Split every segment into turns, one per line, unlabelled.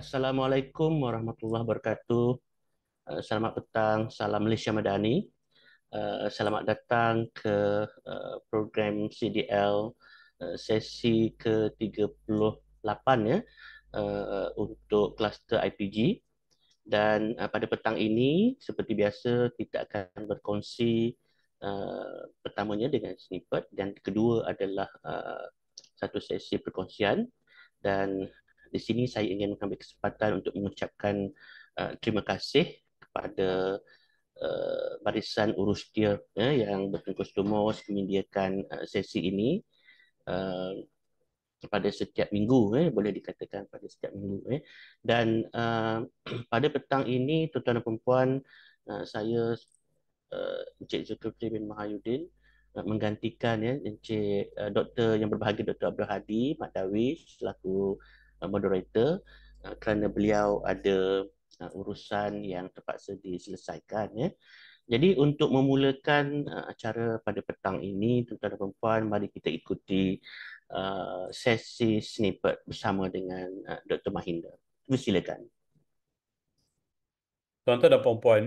Assalamualaikum warahmatullahi wabarakatuh. Selamat petang, salam Malaysia Madani. Selamat datang ke program CDL sesi ke-38 ya, untuk kluster IPG. Dan pada petang ini, seperti biasa, kita akan berkongsi pertamanya dengan snippet dan kedua adalah satu sesi perkongsian. Dan di sini saya ingin mengambil kesempatan untuk mengucapkan terima kasih kepada barisan urus dia yang bertungkus lumus menyediakan sesi ini uh, pada setiap minggu, boleh dikatakan pada setiap minggu. Dan pada petang ini, tuan-tuan dan puan-puan, saya Encik Zulkifli bin Mahayuddin menggantikan Encik Doktor yang berbahagia Dr. Abdul Hadi Mat Darwish selaku moderator, kerana beliau ada urusan yang terpaksa diselesaikan ya. Jadi untuk memulakan acara pada petang ini, tuan-tuan dan puan-puan, mari kita ikuti sesi snippet bersama dengan Dr. Mahinda. Silakan.
Tuan-tuan dan puan-puan,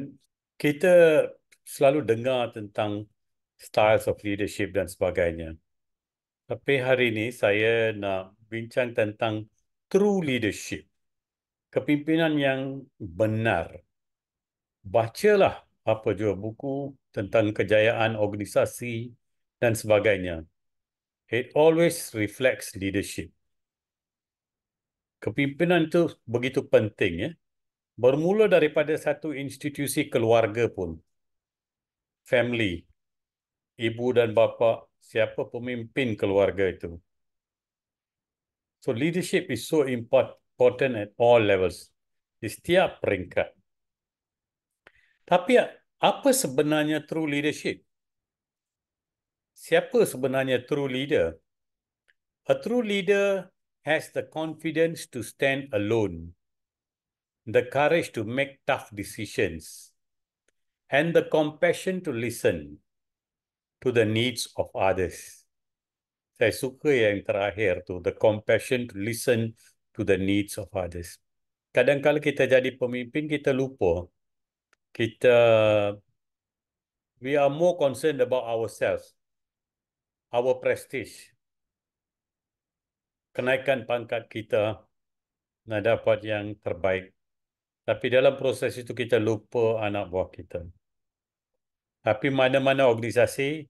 kita selalu dengar tentang styles of leadership dan sebagainya. Tapi hari ini saya nak bincang tentang true leadership. Kepimpinan yang benar. Bacalah apa jua buku tentang kejayaan organisasi dan sebagainya. It always reflects leadership. Kepimpinan itu begitu penting ya. Bermula daripada satu institusi keluarga pun. Family. Ibu dan bapa, siapa pemimpin keluarga itu. So leadership is so important at all levels. Di setiap peringkat. Tapi apa sebenarnya true leadership? Siapa sebenarnya true leader? A true leader has the confidence to stand alone, the courage to make tough decisions, and the compassion to listen to the needs of others. Saya suka yang terakhir tu, the compassion to listen to the needs of others. Kadang-kadang kita jadi pemimpin, kita lupa. We are more concerned about ourselves, our prestige, kenaikan pangkat kita, nak dapat yang terbaik. Tapi dalam proses itu kita lupa anak buah kita. Tapi mana-mana organisasi,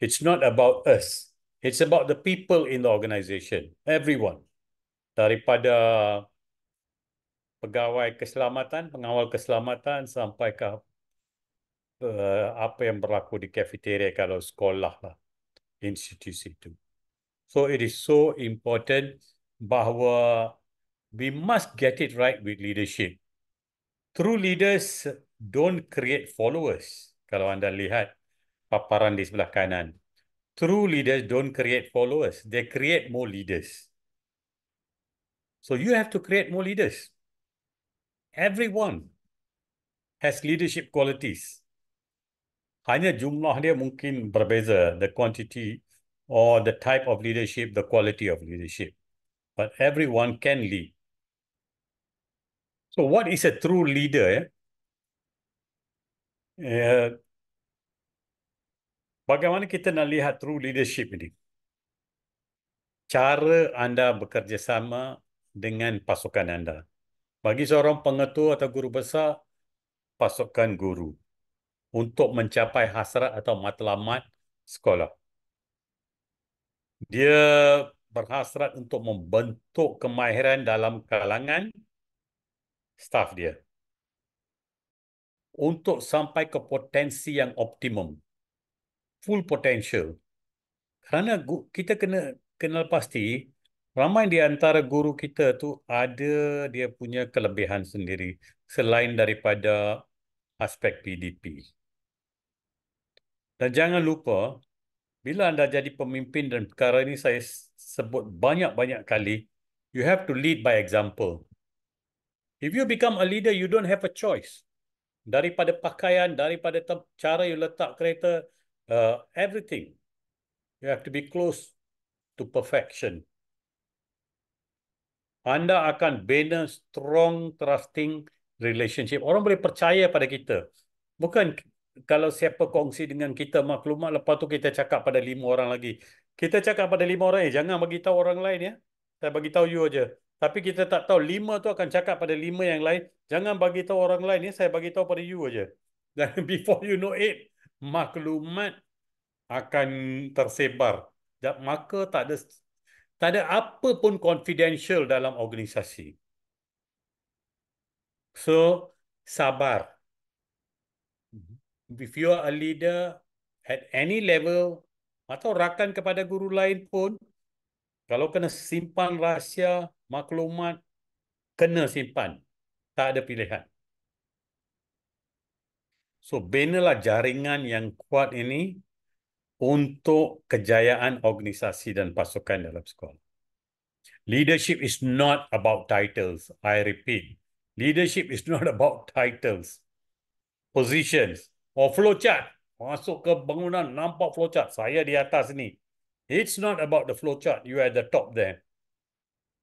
it's not about us. It's about the people in the organisation, everyone. Daripada pegawai keselamatan, pengawal keselamatan sampai ke apa yang berlaku di cafeteria kalau sekolah lah, institusi itu. So it is so important bahawa we must get it right with leadership. True leaders don't create followers. Kalau anda lihat paparan di sebelah kanan. True leaders don't create followers. They create more leaders. So you have to create more leaders. Everyone has leadership qualities. Hanya jumlah dia mungkin berbeza, the quantity or the type of leadership, the quality of leadership. But everyone can lead. So what is a true leader? Bagaimana kita nak lihat true leadership ini? Cara anda bekerjasama dengan pasukan anda. Bagi seorang pengetua atau guru besar, pasukan guru untuk mencapai hasrat atau matlamat sekolah. Dia berhasrat untuk membentuk kemahiran dalam kalangan staf dia untuk sampai ke potensi yang optimum, full potential. Kerana kita kena kenal pasti, ramai di antara guru kita tu ada dia punya kelebihan sendiri selain daripada aspek PDP. Dan jangan lupa, bila anda jadi pemimpin dan perkara ini saya sebut banyak-banyak kali, you have to lead by example. If you become a leader, you don't have a choice. Daripada pakaian, daripada cara you letak kereta, everything. You have to be close to perfection. anda akan bina strong trusting relationship. Orang boleh percaya pada kita. Bukan kalau siapa kongsi dengan kita maklumat, lepas tu kita cakap pada 5 orang lagi. Kita cakap pada 5 orang, jangan bagi tahu orang lain ya. Saya bagi tahu you aja. Tapi kita tak tahu 5 tu akan cakap pada 5 yang lain. Jangan bagi tahu orang lain ya, saya bagi tahu pada you aja. Dan before you know it, maklumat akan tersebar. Dan maka tak ada apa pun confidential dalam organisasi. So, sabar. If you are a leader at any level atau rakan kepada guru lain pun, kalau kena simpan rahsia, maklumat, kena simpan. Tak ada pilihan. So, binalah jaringan yang kuat ini untuk kejayaan organisasi dan pasukan dalam sekolah. Leadership is not about titles. I repeat, leadership is not about titles, positions, or flowchart. Masuk ke bangunan, nampak flowchart. Saya di atas ni. It's not about the flowchart. You are at the top there.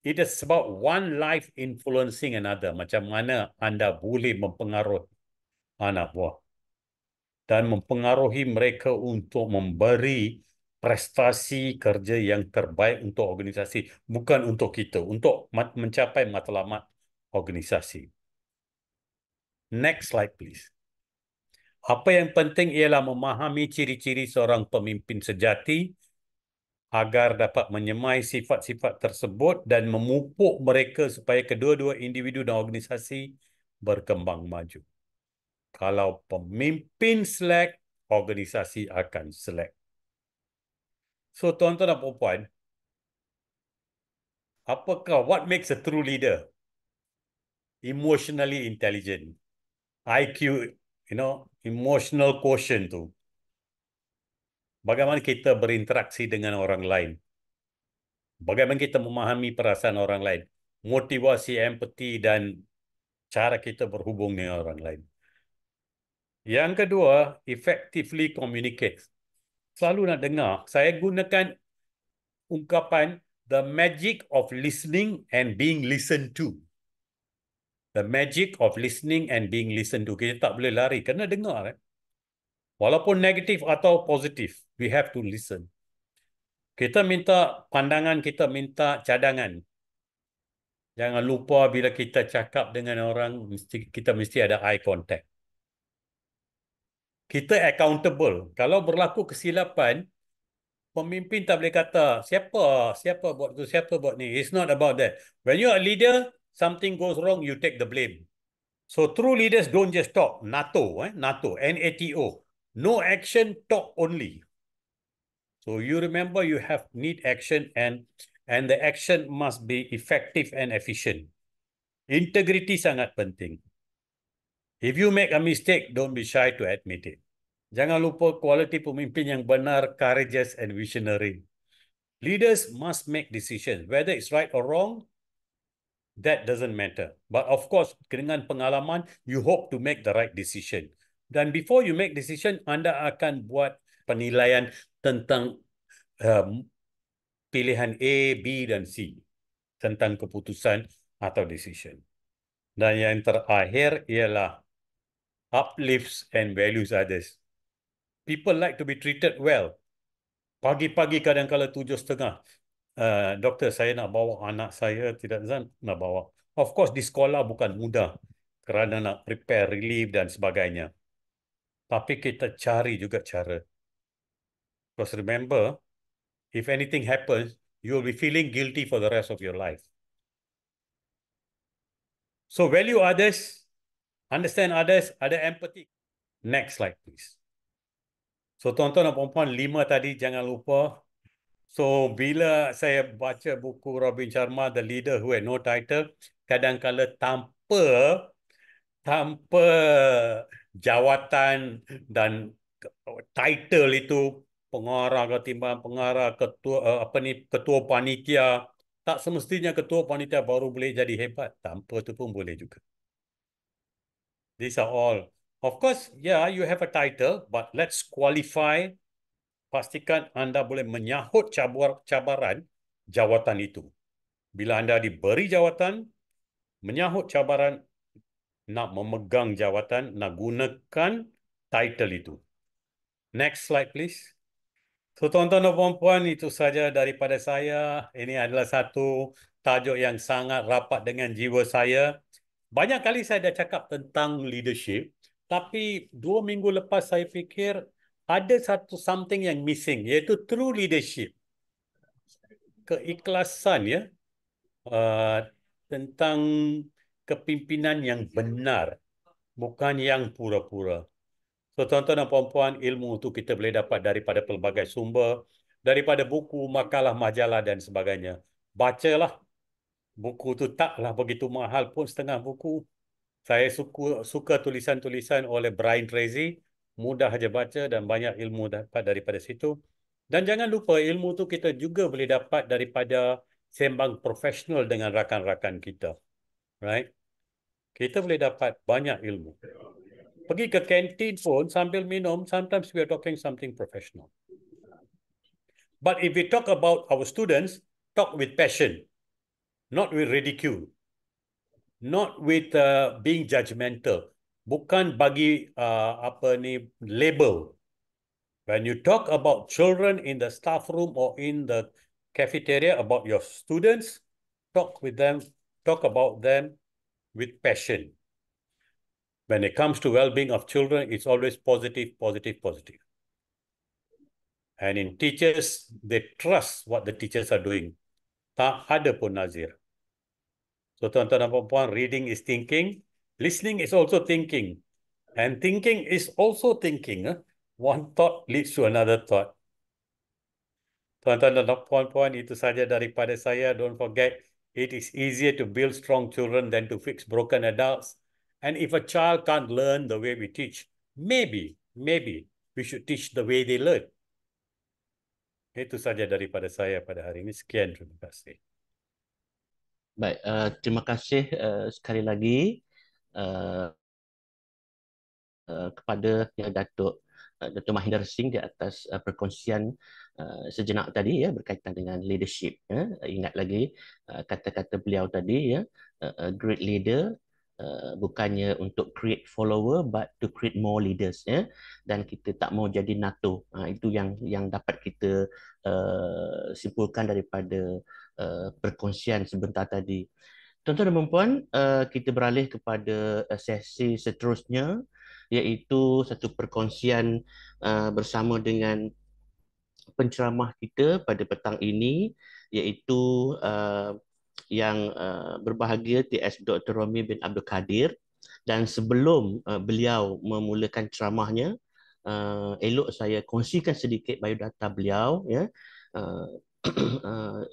It is about one life influencing another. Macam mana anda boleh mempengaruhi anak buah dan mempengaruhi mereka untuk memberi prestasi kerja yang terbaik untuk organisasi, bukan untuk kita, untuk mencapai matlamat organisasi. Next slide, please. Apa yang penting ialah memahami ciri-ciri seorang pemimpin sejati agar dapat menyemai sifat-sifat tersebut dan memupuk mereka supaya kedua-dua individu dan organisasi berkembang maju. Kalau pemimpin slack, organisasi akan slack. So, tuan-tuan dan puan-puan, what makes a true leader? Emotionally intelligent. IQ, emotional quotient tu. Bagaimana kita berinteraksi dengan orang lain. Bagaimana kita memahami perasaan orang lain. Motivasi, empati dan cara kita berhubung dengan orang lain. Yang kedua, effectively communicate. Selalu nak dengar. Saya gunakan ungkapan the magic of listening and being listened to. The magic of listening and being listened to. Kita tak boleh lari, kena dengar. Walaupun negatif atau positif, we have to listen. Kita minta pandangan, kita minta cadangan. Jangan lupa bila kita cakap dengan orang, kita mesti ada eye contact. Kita accountable. Kalau berlaku kesilapan, pemimpin tak boleh kata, siapa buat tu, siapa buat ni. It's not about that. When you're a leader, something goes wrong, you take the blame. So true leaders don't just talk. NATO, NATO. No action, talk only. So you remember you need action and the action must be effective and efficient. Integrity sangat penting. If you make a mistake, don't be shy to admit it. Jangan lupa kualiti pemimpin yang benar, courageous and visionary. Leaders must make decisions. Whether it's right or wrong, that doesn't matter. But of course, dengan pengalaman, you hope to make the right decision. Dan before you make decision, anda akan buat penilaian tentang pilihan A, B dan C. Tentang keputusan atau decision. Dan yang terakhir ialah uplifts and values others. People like to be treated well. Pagi-pagi kadang-kala 7:30. Doktor, saya nak bawa anak saya, tidak nak bawa. Of course, di sekolah bukan mudah kerana nak prepare relief dan sebagainya. Tapi kita cari juga cara. Because remember, if anything happens, you will be feeling guilty for the rest of your life. So value others, understand others, ada empathy. Next slide, please. So tuan-tuan dan puan-puan, 5 tadi jangan lupa. So bila saya baca buku Robin Sharma, The Leader Who Had No Title, kadang-kala tanpa jawatan dan title itu, pengarah ketimbang pengarah, ketua panitia, tak semestinya ketua panitia baru boleh jadi hebat. Tanpa itu pun boleh juga. These are all. Of course, yeah, you have a title, but let's qualify. Pastikan anda boleh menyahut cabaran jawatan itu. bila anda diberi jawatan, menyahut cabaran, nak memegang jawatan, nak gunakan title itu. Next slide, please. So, tuan-tuan dan puan-puan, itu saja daripada saya. Ini adalah satu tajuk yang sangat rapat dengan jiwa saya. Banyak kali saya dah cakap tentang leadership, tapi 2 minggu lepas saya fikir ada satu something yang missing, iaitu true leadership. Keikhlasan, ya. Tentang kepimpinan yang benar, bukan yang pura-pura. So, tuan-tuan dan puan-puan, ilmu itu kita boleh dapat daripada pelbagai sumber, daripada buku, makalah, majalah dan sebagainya. Bacalah. Buku itu taklah begitu mahal pun, setengah buku. Saya suka tulisan-tulisan oleh Brian Tracy. Mudah saja baca dan banyak ilmu dapat daripada situ. Dan jangan lupa, ilmu itu kita juga boleh dapat daripada sembang profesional dengan rakan-rakan kita. Right? Kita boleh dapat banyak ilmu. Pergi ke kantin pun sambil minum, sometimes we are talking something professional. But if we talk about our students, talk with passion, not with ridicule, not with being judgmental. Bukan bagi label. When you talk about children in the staff room or in the cafeteria, about your students, talk with them, talk about them with passion. When it comes to well-being of children, it's always positive, positive, positive. And in teachers, they trust what the teachers are doing. Tak ada pun nazir. So, tuan-tuan dan puan-puan, reading is thinking, listening is also thinking, and thinking is also thinking. One thought leads to another thought. Tuan-tuan dan puan-puan, itu saja daripada saya. Don't forget, it is easier to build strong children than to fix broken adults. And if a child can't learn the way we teach, maybe we should teach the way they learn. Itu saja daripada saya pada hari ini. Sekian, terima kasih.
Baik, terima kasih sekali lagi kepada Datuk Mahinder Singh di atas perkongsian sejenak tadi, ya, berkaitan dengan leadership. Ingat lagi kata-kata beliau tadi, ya, great leader bukannya untuk create follower but to create more leaders, ya. Dan kita tak mau jadi NATO. Itu yang dapat kita simpulkan daripada perkongsian sebentar tadi. Tuan-tuan dan puan, kita beralih kepada sesi seterusnya, iaitu satu perkongsian bersama dengan penceramah kita pada petang ini, iaitu yang berbahagia TS Dr. Romi bin Abdul Kadir. Dan sebelum beliau memulakan ceramahnya, elok saya kongsikan sedikit biodata beliau, ya,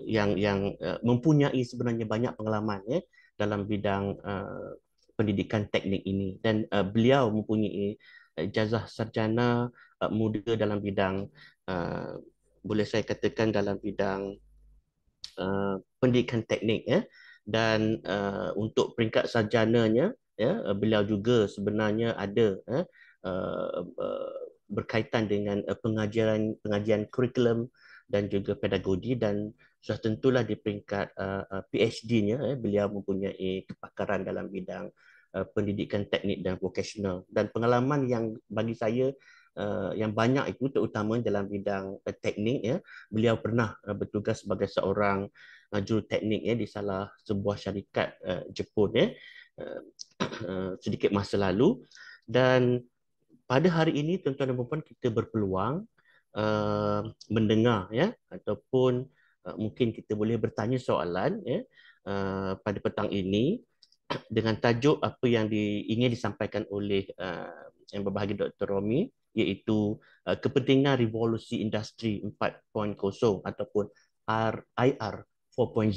yang mempunyai sebenarnya banyak pengalaman, ya, dalam bidang pendidikan teknik ini. Dan beliau mempunyai ijazah sarjana muda dalam bidang boleh saya katakan dalam bidang pendidikan teknik, ya. Dan untuk peringkat sarjananya, ya, beliau juga sebenarnya ada berkaitan dengan pengajian kurikulum dan juga pedagogi, dan sudah tentulah di peringkat PhD-nya, beliau mempunyai kepakaran dalam bidang pendidikan teknik dan vocational. Dan pengalaman yang bagi saya yang banyak itu terutama dalam bidang teknik, ya. Beliau pernah bertugas sebagai seorang juruteknik, ya, di salah sebuah syarikat Jepun, ya, sedikit masa lalu. Dan pada hari ini, tuan-tuan dan puan, kita berpeluang mendengar, ya, ataupun mungkin kita boleh bertanya soalan, ya, pada petang ini dengan tajuk apa yang ingin disampaikan oleh yang berbahagia Dr. Romi, iaitu kepentingan revolusi industri 4.0 ataupun IR 4.0,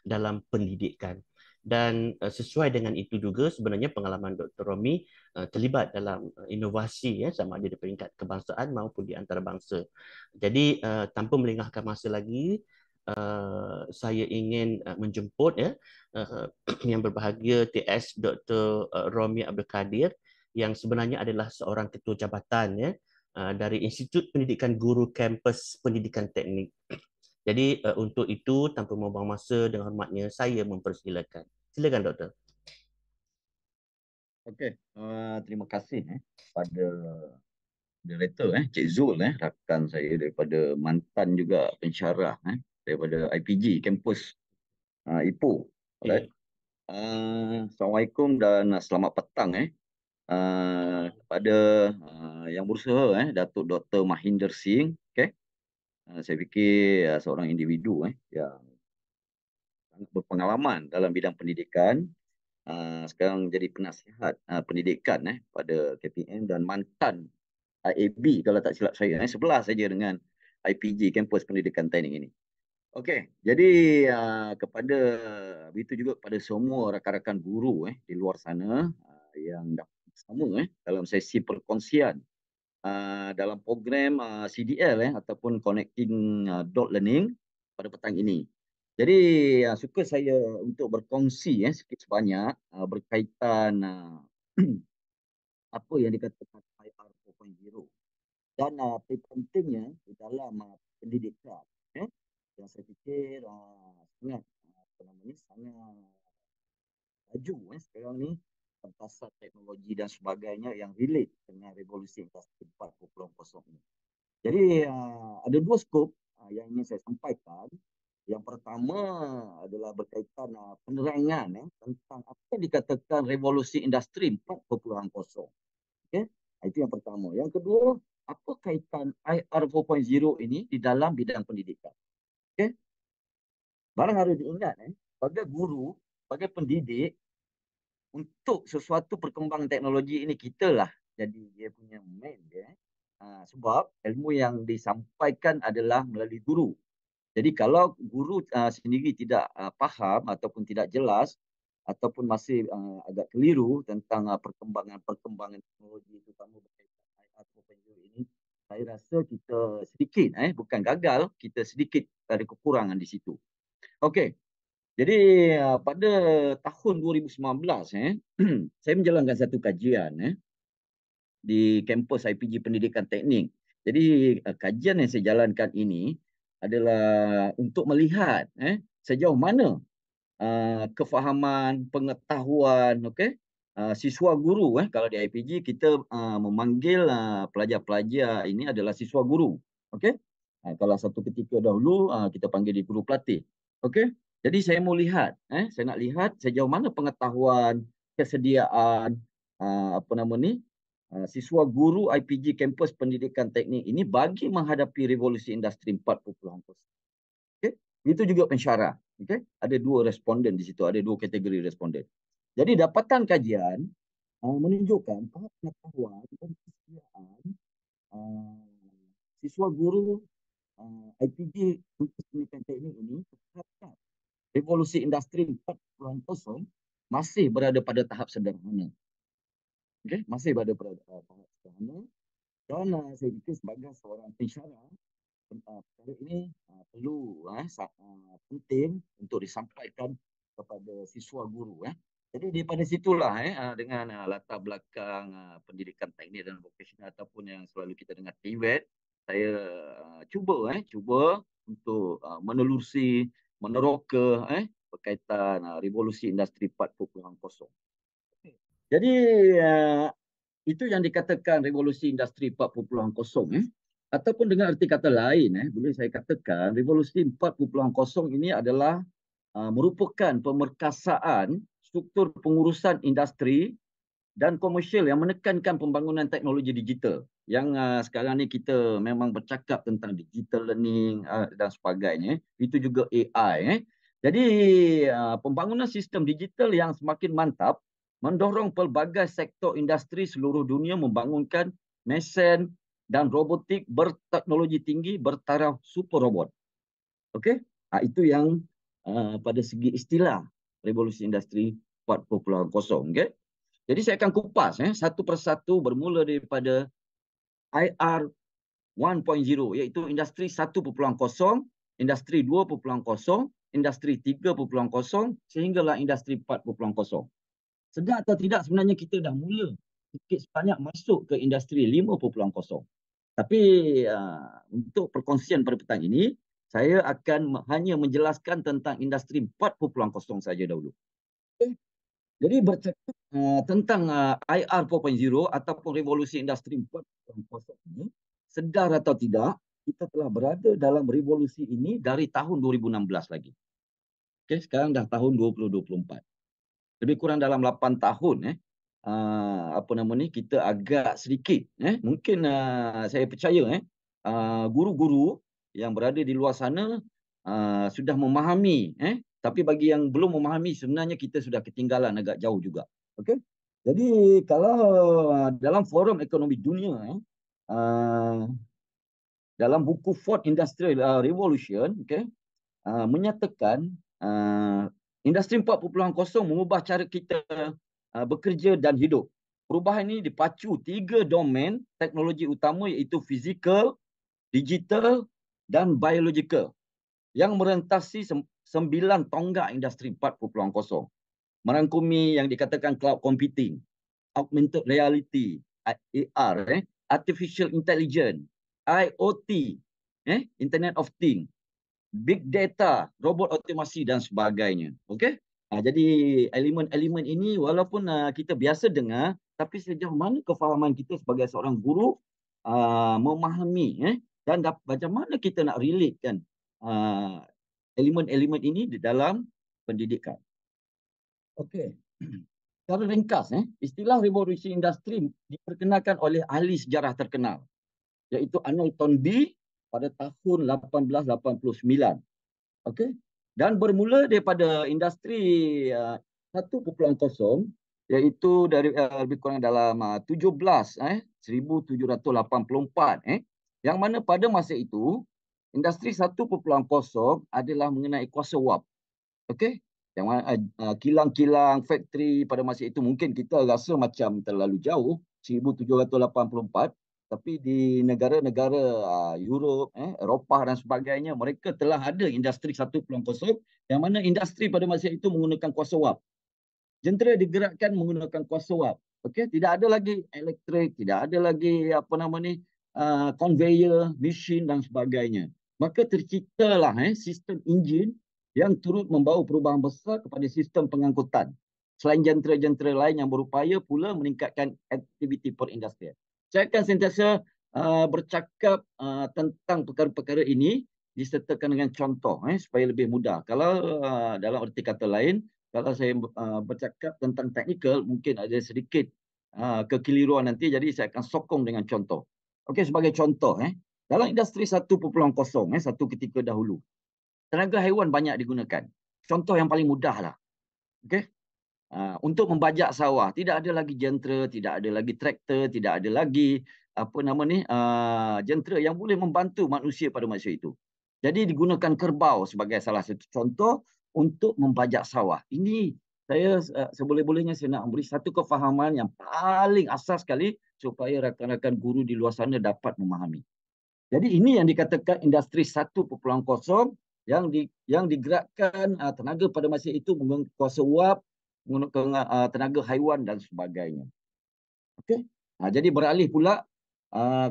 dalam pendidikan. Dan sesuai dengan itu juga sebenarnya pengalaman Dr. Romi terlibat dalam inovasi, ya, sama ada di peringkat kebangsaan maupun di antarabangsa. Jadi tanpa melengahkan masa lagi, saya ingin menjemput, ya, yang berbahagia TS Dr. Romi Abdul Kadir, yang sebenarnya adalah seorang ketua jabatan, ya, dari Institut Pendidikan Guru Kampus Pendidikan Teknik Jadi untuk itu tanpa membuang masa, dengan hormatnya saya mempersilakan. Silakan doktor.
Okey, terima kasih pada moderator Cik Zul rakan saya daripada mantan juga pensyarah daripada IPG kampus Ipoh. Alright. Assalamualaikum dan selamat petang kepada yang berusaha Datuk Dr. Mahinder Singh. Okey. Saya fikir seorang individu yang sangat berpengalaman dalam bidang pendidikan. Sekarang jadi penasihat pendidikan pada KPM dan mantan IAB kalau tak silap saya, sebelah saja dengan IPG kampus pendidikan teknik ini. Okey, jadi kepada begitu juga kepada semua rakan-rakan guru di luar sana yang dapat bersama dalam sesi perkongsian dalam program CDL ataupun Connecting Dot Learning pada petang ini. Jadi suka saya untuk berkongsi sikit sebanyak berkaitan apa yang dikatakan IR 4.0 dan pentingnya di dalam pendidikan. Yang saya fikir sangat sangat laju sekarang ni pentasan teknologi dan sebagainya yang relate dengan revolusi industri 4.0 ini. Jadi ada dua skop yang ingin saya sampaikan. Yang pertama adalah berkaitan penerangan tentang apa yang dikatakan revolusi industri 4.0. Okay? Itu yang pertama. Yang kedua, apa kaitan IR 4.0 ini di dalam bidang pendidikan. Okay? Barang harus diingat, sebagai guru, sebagai pendidik, untuk sesuatu perkembangan teknologi ini kita lah jadi dia punya main dia. Sebab ilmu yang disampaikan adalah melalui guru. Jadi kalau guru sendiri tidak faham ataupun tidak jelas ataupun masih agak keliru tentang perkembangan teknologi terutama berkaitan IR 4.0 ini, saya rasa kita sedikit bukan gagal, kita sedikit ada kekurangan di situ. Okey. Jadi pada tahun 2019 saya menjalankan satu kajian di kampus IPG Pendidikan Teknik. Jadi kajian yang saya jalankan ini adalah untuk melihat sejauh mana kefahaman, pengetahuan, siswa guru. Kalau di IPG kita memanggil pelajar-pelajar ini adalah siswa guru. Okey. Kalau satu ketika dahulu kita panggil di guru pelatih. Okey. Jadi saya mau lihat, saya nak lihat sejauh mana pengetahuan, kesediaan siswa guru IPG kampus pendidikan teknik ini bagi menghadapi revolusi industri 4.0. Okey. Itu juga pensyarah. Okey. Ada dua responden di situ, ada dua kategori responden. Jadi dapatan kajian menunjukkan pengetahuan dan kesediaan siswa guru IPG kampus pendidikan teknik ini terhadap revolusi industri 4.0 masih berada pada tahap sederhana. Okey, masih berada pada tahap sederhana. Dan saya fikir sebagai seorang pensyarah, perkara ini perlu penting untuk disampaikan kepada siswa guru. Jadi daripada situlah dengan latar belakang pendidikan teknik dan vokasional ataupun yang selalu kita dengar TVET, saya cuba untuk menelusi, meneroka berkaitan revolusi industri 4.0. Jadi itu yang dikatakan revolusi industri 4.0 ataupun dengan arti kata lain boleh saya katakan revolusi 4.0 ini adalah merupakan pemerkasaan struktur pengurusan industri dan komersial yang menekankan pembangunan teknologi digital. Yang sekarang ni kita memang bercakap tentang digital learning dan sebagainya. Itu juga AI. Jadi pembangunan sistem digital yang semakin mantap mendorong pelbagai sektor industri seluruh dunia membangunkan mesin dan robotik berteknologi tinggi bertaraf super robot. Okey? Itu yang pada segi istilah revolusi industri 4.0. Okay? Jadi saya akan kupas satu persatu bermula daripada IR 1.0 iaitu industri 1.0, industri 2.0, industri 3.0 sehinggalah industri 4.0. Sedar atau tidak sebenarnya kita dah mula sikit sebanyak masuk ke industri 5.0. Tapi untuk perkongsian pada petang ini, saya akan hanya menjelaskan tentang industri 4.0 saja dahulu. Okay. Jadi bercakap tentang IR 4.0 ataupun revolusi industri 4.0 ini, sedar atau tidak, kita telah berada dalam revolusi ini dari tahun 2016 lagi. Okay, sekarang dah tahun 2024. Lebih kurang dalam 8 tahun kita agak sedikit mungkin saya percaya guru-guru yang berada di luar sana sudah memahami tapi bagi yang belum memahami sebenarnya kita sudah ketinggalan agak jauh juga. Okey. Jadi kalau dalam Forum Ekonomi Dunia dalam buku Fourth Industrial Revolution menyatakan industri 4.0 mengubah cara kita bekerja dan hidup. Perubahan ini dipacu 3 domain teknologi utama iaitu fizikal, digital dan biological yang merentasi 9 tonggak industri 4.0. Merangkumi yang dikatakan cloud computing, augmented reality, AR, artificial intelligence, IoT, Internet of Things, big data, robot otomasi dan sebagainya. Okey? Jadi elemen-elemen ini walaupun kita biasa dengar, tapi sejauh mana kefahaman kita sebagai seorang guru memahami dan macam mana kita nak relatekan elemen-elemen ini di dalam pendidikan. Okey. Secara ringkas, istilah revolusi industri diperkenalkan oleh ahli sejarah terkenal, iaitu Arnold Toynbee pada tahun 1889. Okey. Dan bermula daripada industri 1.0 iaitu dari lebih kurang dalam 1784 yang mana pada masa itu industri 1.0 adalah mengenai kuasa wap. Okey. Yang mana kilang-kilang factory pada masa itu mungkin kita rasa macam terlalu jauh 1784. Tapi di negara-negara Europe, Eropah dan sebagainya, mereka telah ada industri 1.0 yang mana industri pada masa itu menggunakan kuasa wap. Jentera digerakkan menggunakan kuasa wap. Okey, tidak ada lagi elektrik, tidak ada lagi conveyor, mesin dan sebagainya. Maka terciptalah sistem enjin yang turut membawa perubahan besar kepada sistem pengangkutan. Selain jentera-jentera lain yang berupaya pula meningkatkan aktiviti perindustrian. Saya akan sentiasa bercakap tentang perkara-perkara ini disertakan dengan contoh supaya lebih mudah. Kalau dalam erti kata lain, kalau saya bercakap tentang teknikal, mungkin ada sedikit kekeliruan nanti, jadi saya akan sokong dengan contoh. Okey, sebagai contoh, dalam industri 1.0, satu ketika dahulu, tenaga haiwan banyak digunakan. Contoh yang paling mudah lah. Okey. Untuk membajak sawah, tidak ada lagi jentera, tidak ada lagi traktor, tidak ada lagi jentera yang boleh membantu manusia pada masa itu. Jadi digunakan kerbau sebagai salah satu contoh untuk membajak sawah. Ini saya seboleh-bolehnya saya nak beri satu kefahaman yang paling asas sekali supaya rakan-rakan guru di luar sana dapat memahami. Jadi ini yang dikatakan industri 1.0 yang digerakkan tenaga pada masa itu menggunakan kuasa wap, menggunakan tenaga haiwan dan sebagainya. Okey. Jadi beralih pula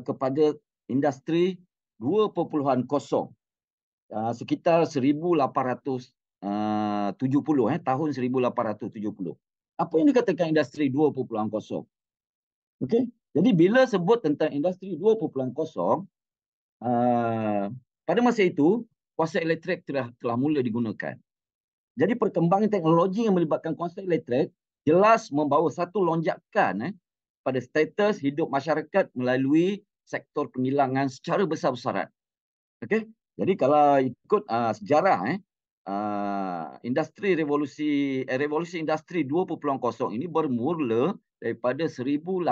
kepada industri 2.0 sekitar 1870 tahun 1870. Apa yang dikatakan industri 2.0? Okey. Jadi bila sebut tentang industri 2.0 pada masa itu kuasa elektrik telah mula digunakan. Jadi perkembangan teknologi yang melibatkan kuasa elektrik jelas membawa satu lonjakan pada status hidup masyarakat melalui sektor penghilangan secara besar-besaran. Okey. Jadi kalau ikut sejarah industri revolusi industri 2.0 ini bermula daripada 1870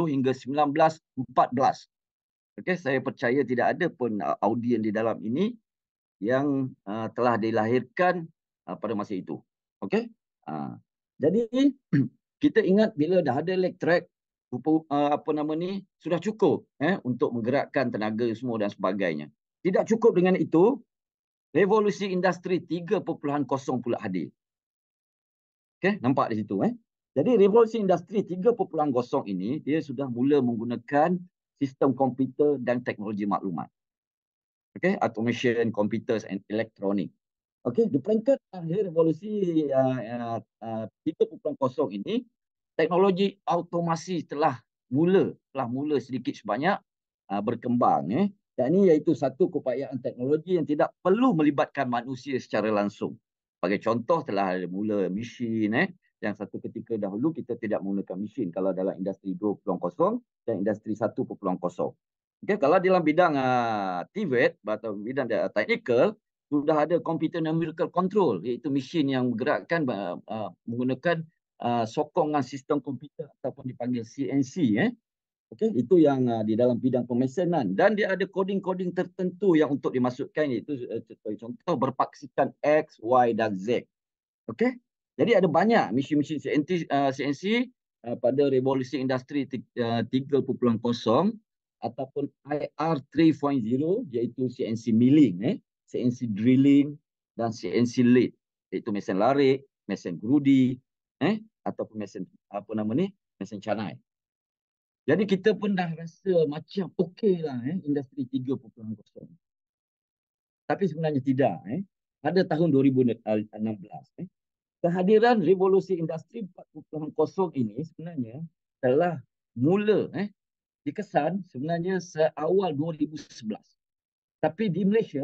hingga 1914. Okey, saya percaya tidak ada pun audien di dalam ini yang telah dilahirkan pada masa itu. Okey. Jadi kita ingat bila dah ada elektrik sudah cukup untuk menggerakkan tenaga semua dan sebagainya. Tidak cukup dengan itu, revolusi industri 3.0 pula hadir. Okey, nampak di situ Jadi revolusi industri 3.0 ini dia sudah mula menggunakan sistem komputer dan teknologi maklumat. Okay, automation, computers and electronic. Okay, di peringkat akhir revolusi 3.0 ini, teknologi automasi telah mula sedikit sebanyak berkembang. Dan ini iaitu satu keupayaan teknologi yang tidak perlu melibatkan manusia secara langsung. Sebagai contoh, telah ada mula mesin. Yang satu ketika dahulu kita tidak menggunakan mesin kalau dalam industri 2.0 dan industri 1.0. Okay, kalau dalam bidang TVET atau bidang technical, sudah ada computer numerical control, iaitu mesin yang bergerakkan menggunakan sokongan sistem komputer ataupun dipanggil CNC. Okay, itu yang di dalam bidang pemesanan, dan dia ada coding-coding tertentu yang untuk dimasukkan, iaitu contoh berpaksikan X, Y dan Z. Okay, jadi ada banyak mesin-mesin CNC pada revolusi industri 3.0 ataupun IR 3.0, iaitu CNC milling, CNC drilling dan CNC lathe, iaitu mesin larik, mesin gerudi, ataupun mesin mesin canai. Jadi kita pun dah rasa macam okey lah industri 3.0. Tapi sebenarnya tidak. Pada tahun 2016, kehadiran revolusi industri 4.0 ini sebenarnya telah mula dikesan sebenarnya seawal 2011. Tapi di Malaysia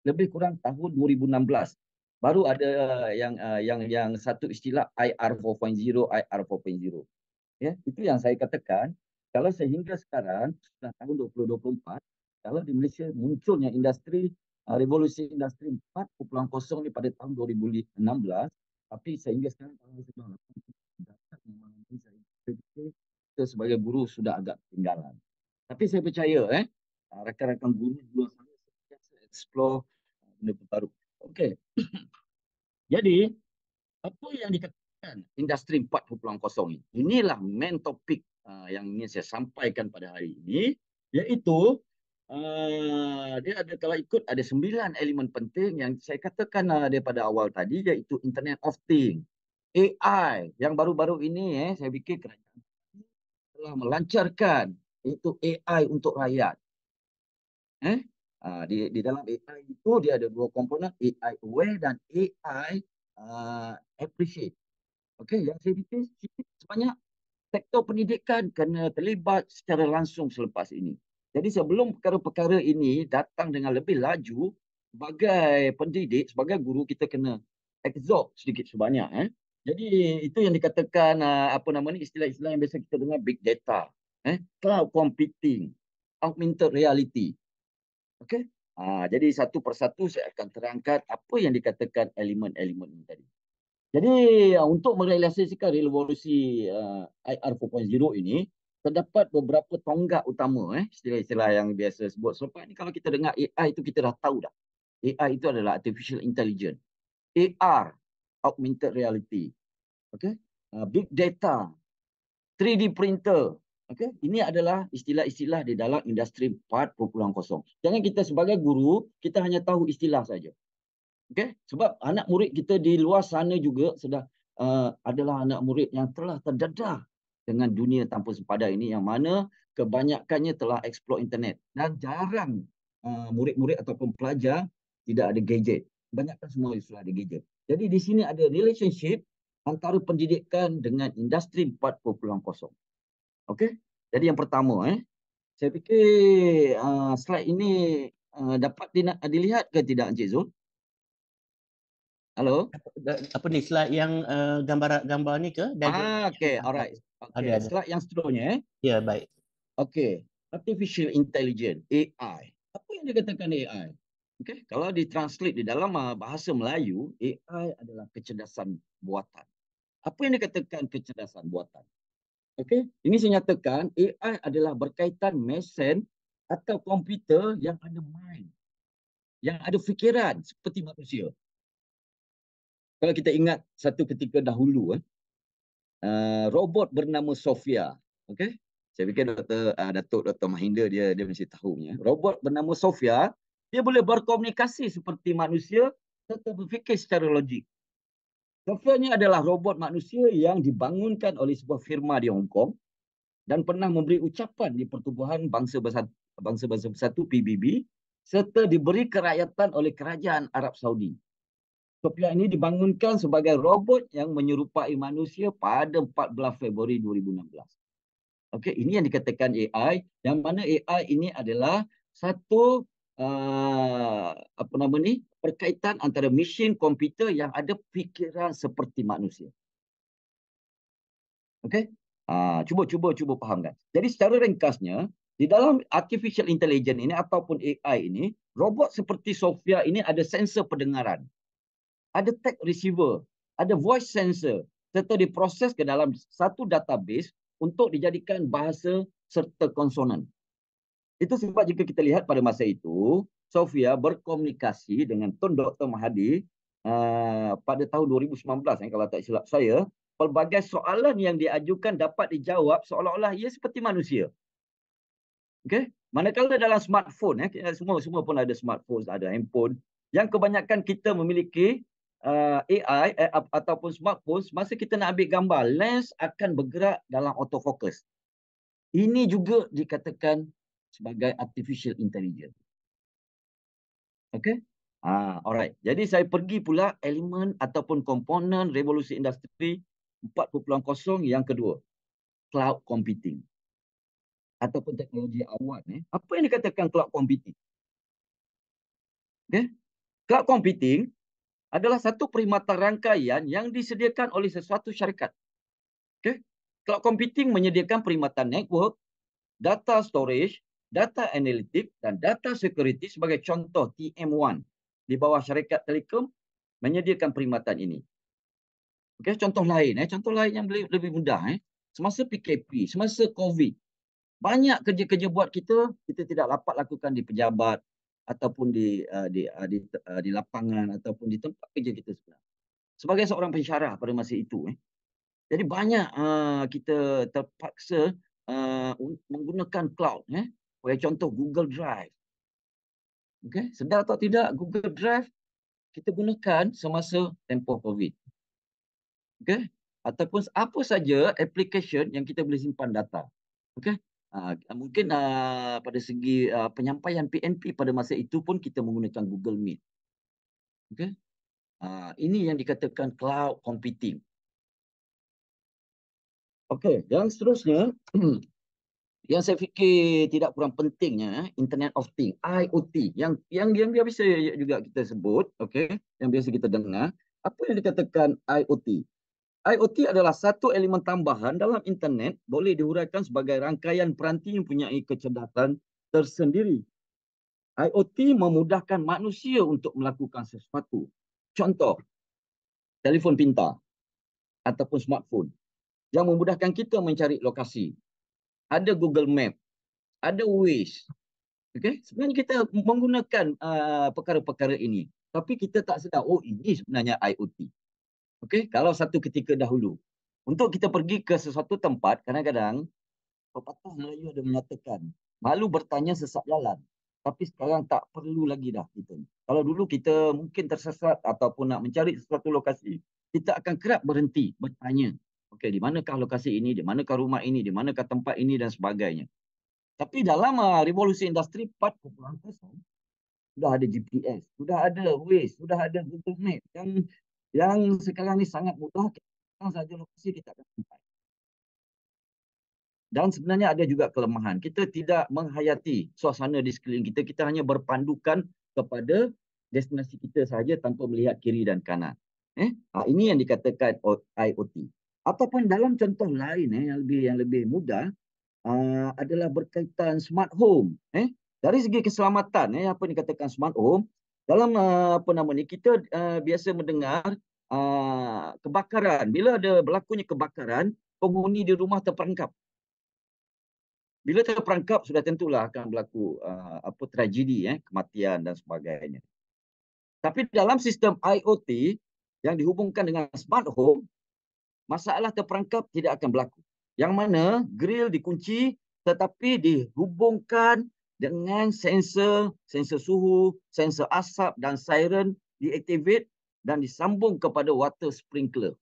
lebih kurang tahun 2016 baru ada yang satu istilah IR 4.0, IR 4.0. Ya, itu yang saya katakan, kalau sehingga sekarang sudah tahun 2024, kalau di Malaysia munculnya industri revolusi industri 4.0 ni pada tahun 2016, tapi sehingga sekarang kalau sudah kita sebagai guru sudah agak ketinggalan. Tapi saya percaya rakan-rakan guru di luar sana explore benda baru. Okey. Jadi apa yang dikatakan industri 4.0 ini? Inilah main topik yang ingin saya sampaikan pada hari ini, iaitu dia ada, kalau ikut ada 9 elemen penting yang saya katakan daripada awal tadi, iaitu Internet of Things, AI yang baru-baru ini saya fikir kerajaan telah melancarkan, iaitu AI untuk rakyat. Di dalam AI itu dia ada dua komponen, AI aware dan AI appreciate. Okey, yang saya fikir sebanyak sektor pendidikan kena terlibat secara langsung selepas ini. Jadi sebelum perkara-perkara ini datang dengan lebih laju, sebagai pendidik, sebagai guru, kita kena absorb sedikit sebanyak. Jadi itu yang dikatakan istilah-istilah yang biasa kita dengar, big data, cloud computing, augmented reality. Okey. Jadi satu persatu saya akan terangkan apa yang dikatakan elemen-elemen ini tadi. Jadi untuk merealisasikan revolusi IR 4.0 ini, terdapat beberapa tonggak utama, istilah-istilah yang biasa sebut. Selepas ni kalau kita dengar AI itu kita dah tahu dah. AI itu adalah artificial intelligence. AR, augmented reality. Okay? Big data, 3D printer. Okay? Ini adalah istilah-istilah di dalam industri 4.0. Jangan kita sebagai guru, kita hanya tahu istilah saja. Okay? Sebab anak murid kita di luar sana juga sudah adalah anak murid yang telah terdedah dengan dunia tanpa sepadan ini, yang mana kebanyakannya telah explore internet dan jarang murid-murid ataupun pelajar tidak ada gadget. Kebanyakan semua sudah ada gadget. Jadi di sini ada relationship antara pendidikan dengan industri 4.0. Okey. Jadi yang pertama, saya fikir slide ini dapat dilihat ke tidak, Encik Zul? Halo?
Apa ni, slide yang gambar ni ke?
Okey, alright. Okey,
Ada.
slide yang seterusnya.
Ya, baik.
Okey, artificial intelligence, AI. Apa yang dikatakan AI? Okey, kalau ditranslate di dalam bahasa Melayu, AI adalah kecerdasan buatan. Apa yang dikatakan kecerdasan buatan? Okey, ini saya nyatakan AI adalah berkaitan mesin atau komputer yang ada mind, yang ada fikiran seperti manusia. Kalau kita ingat satu ketika dahulu, robot bernama Sophia. Okey, saya fikir Dr. Mahinda dia mesti tahunya. Robot bernama Sophia, dia boleh berkomunikasi seperti manusia serta berfikir secara logik. Sophia ni adalah robot manusia yang dibangunkan oleh sebuah firma di Hong Kong dan pernah memberi ucapan di Pertubuhan Bangsa Bersatu PBB serta diberi kerakyatan oleh Kerajaan Arab Saudi. Sophia ini dibangunkan sebagai robot yang menyerupai manusia pada 14 Februari 2016. Okey, ini yang dikatakan AI, yang mana AI ini adalah satu perkaitan antara mesin komputer yang ada fikiran seperti manusia. Okey? Cuba fahamkan. Jadi secara ringkasnya, di dalam artificial intelligence ini ataupun AI ini, robot seperti Sophia ini ada sensor pendengaran, ada text receiver, ada voice sensor, serta diproses ke dalam satu database untuk dijadikan bahasa serta konsonan. Itu sebab jika kita lihat pada masa itu, Sophia berkomunikasi dengan Tun Dr. Mahathir pada tahun 2019, kalau tak silap saya, pelbagai soalan yang diajukan dapat dijawab seolah-olah ia seperti manusia. Okey? Manakala dalam smartphone, semua pun ada smartphone, ada handphone, yang kebanyakan kita memiliki AI ataupun smartphone, masa kita nak ambil gambar, lens akan bergerak dalam autofocus. Ini juga dikatakan sebagai artificial intelligence. Okey? Alright. Jadi saya pergi pula elemen ataupun komponen revolusi industri 4.0 yang kedua, cloud computing ataupun teknologi awan. Apa yang dikatakan cloud computing? Okay? Cloud computing adalah satu perkhidmatan rangkaian yang disediakan oleh sesuatu syarikat. Okay? Cloud computing menyediakan perkhidmatan network, data storage, data analytic dan data security sebagai contoh TM1 di bawah syarikat Telekom menyediakan perkhidmatan ini. Okay? Contoh lain yang lebih mudah. Semasa PKP, semasa COVID, banyak kerja-kerja buat kita tidak dapat lakukan di pejabat ataupun di lapangan ataupun di tempat kerja kita sebenarnya. Sebagai seorang pensyarah pada masa itu, jadi banyak kita terpaksa menggunakan cloud. Sebagai contoh Google Drive. Okay? Sedar atau tidak, Google Drive kita gunakan semasa tempoh COVID. Okay? Ataupun apa saja application yang kita boleh simpan data. Okay? Mungkin pada segi penyampaian PNP pada masa itu pun kita menggunakan Google Meet. Okay? Ini yang dikatakan cloud computing. Okey, yang seterusnya yang saya fikir tidak kurang pentingnya, Internet of Things, IoT, yang biasa juga kita sebut, okey, yang biasa kita dengar. Apa yang dikatakan IoT? IoT adalah satu elemen tambahan dalam internet, boleh dihuraikan sebagai rangkaian peranti yang mempunyai kecerdasan tersendiri. IoT memudahkan manusia untuk melakukan sesuatu. Contoh, telefon pintar ataupun smartphone yang memudahkan kita mencari lokasi. Ada Google Map, ada Waze. Okay? Sebenarnya kita menggunakan perkara-perkara ini, tapi kita tak sedar, oh ini sebenarnya IoT. Okay? Kalau satu ketika dahulu, untuk kita pergi ke sesuatu tempat, kadang-kadang pepatah Melayu ada menyatakan, malu bertanya sesat jalan. Tapi sekarang tak perlu lagi dah kita. Kalau dulu kita mungkin tersesat ataupun nak mencari sesuatu lokasi, kita akan kerap berhenti bertanya. Okey, di manakah lokasi ini, di manakah rumah ini, di manakah tempat ini dan sebagainya. Tapi dalam revolusi industri 4.0, sudah ada GPS, sudah ada Waze, sudah ada Google Map yang sekarang ni sangat mudah. Kita saja lokasi kita akan sampai. Dan sebenarnya ada juga kelemahan. Kita tidak menghayati suasana di sekeliling kita. Kita hanya berpandukan kepada destinasi kita sahaja tanpa melihat kiri dan kanan. Ini yang dikatakan IoT. Ataupun dalam contoh lain yang lebih mudah adalah berkaitan smart home. Dari segi keselamatan, apa yang dikatakan smart home, dalam kita biasa mendengar kebakaran. Bila ada berlakunya kebakaran, penghuni di rumah terperangkap. Bila terperangkap, sudah tentulah akan berlaku tragedi, kematian dan sebagainya. Tapi dalam sistem IoT yang dihubungkan dengan smart home, masalah terperangkap tidak akan berlaku. Yang mana grill dikunci tetapi dihubungkan dengan sensor suhu, sensor asap dan siren diaktifkan dan disambung kepada water sprinkler.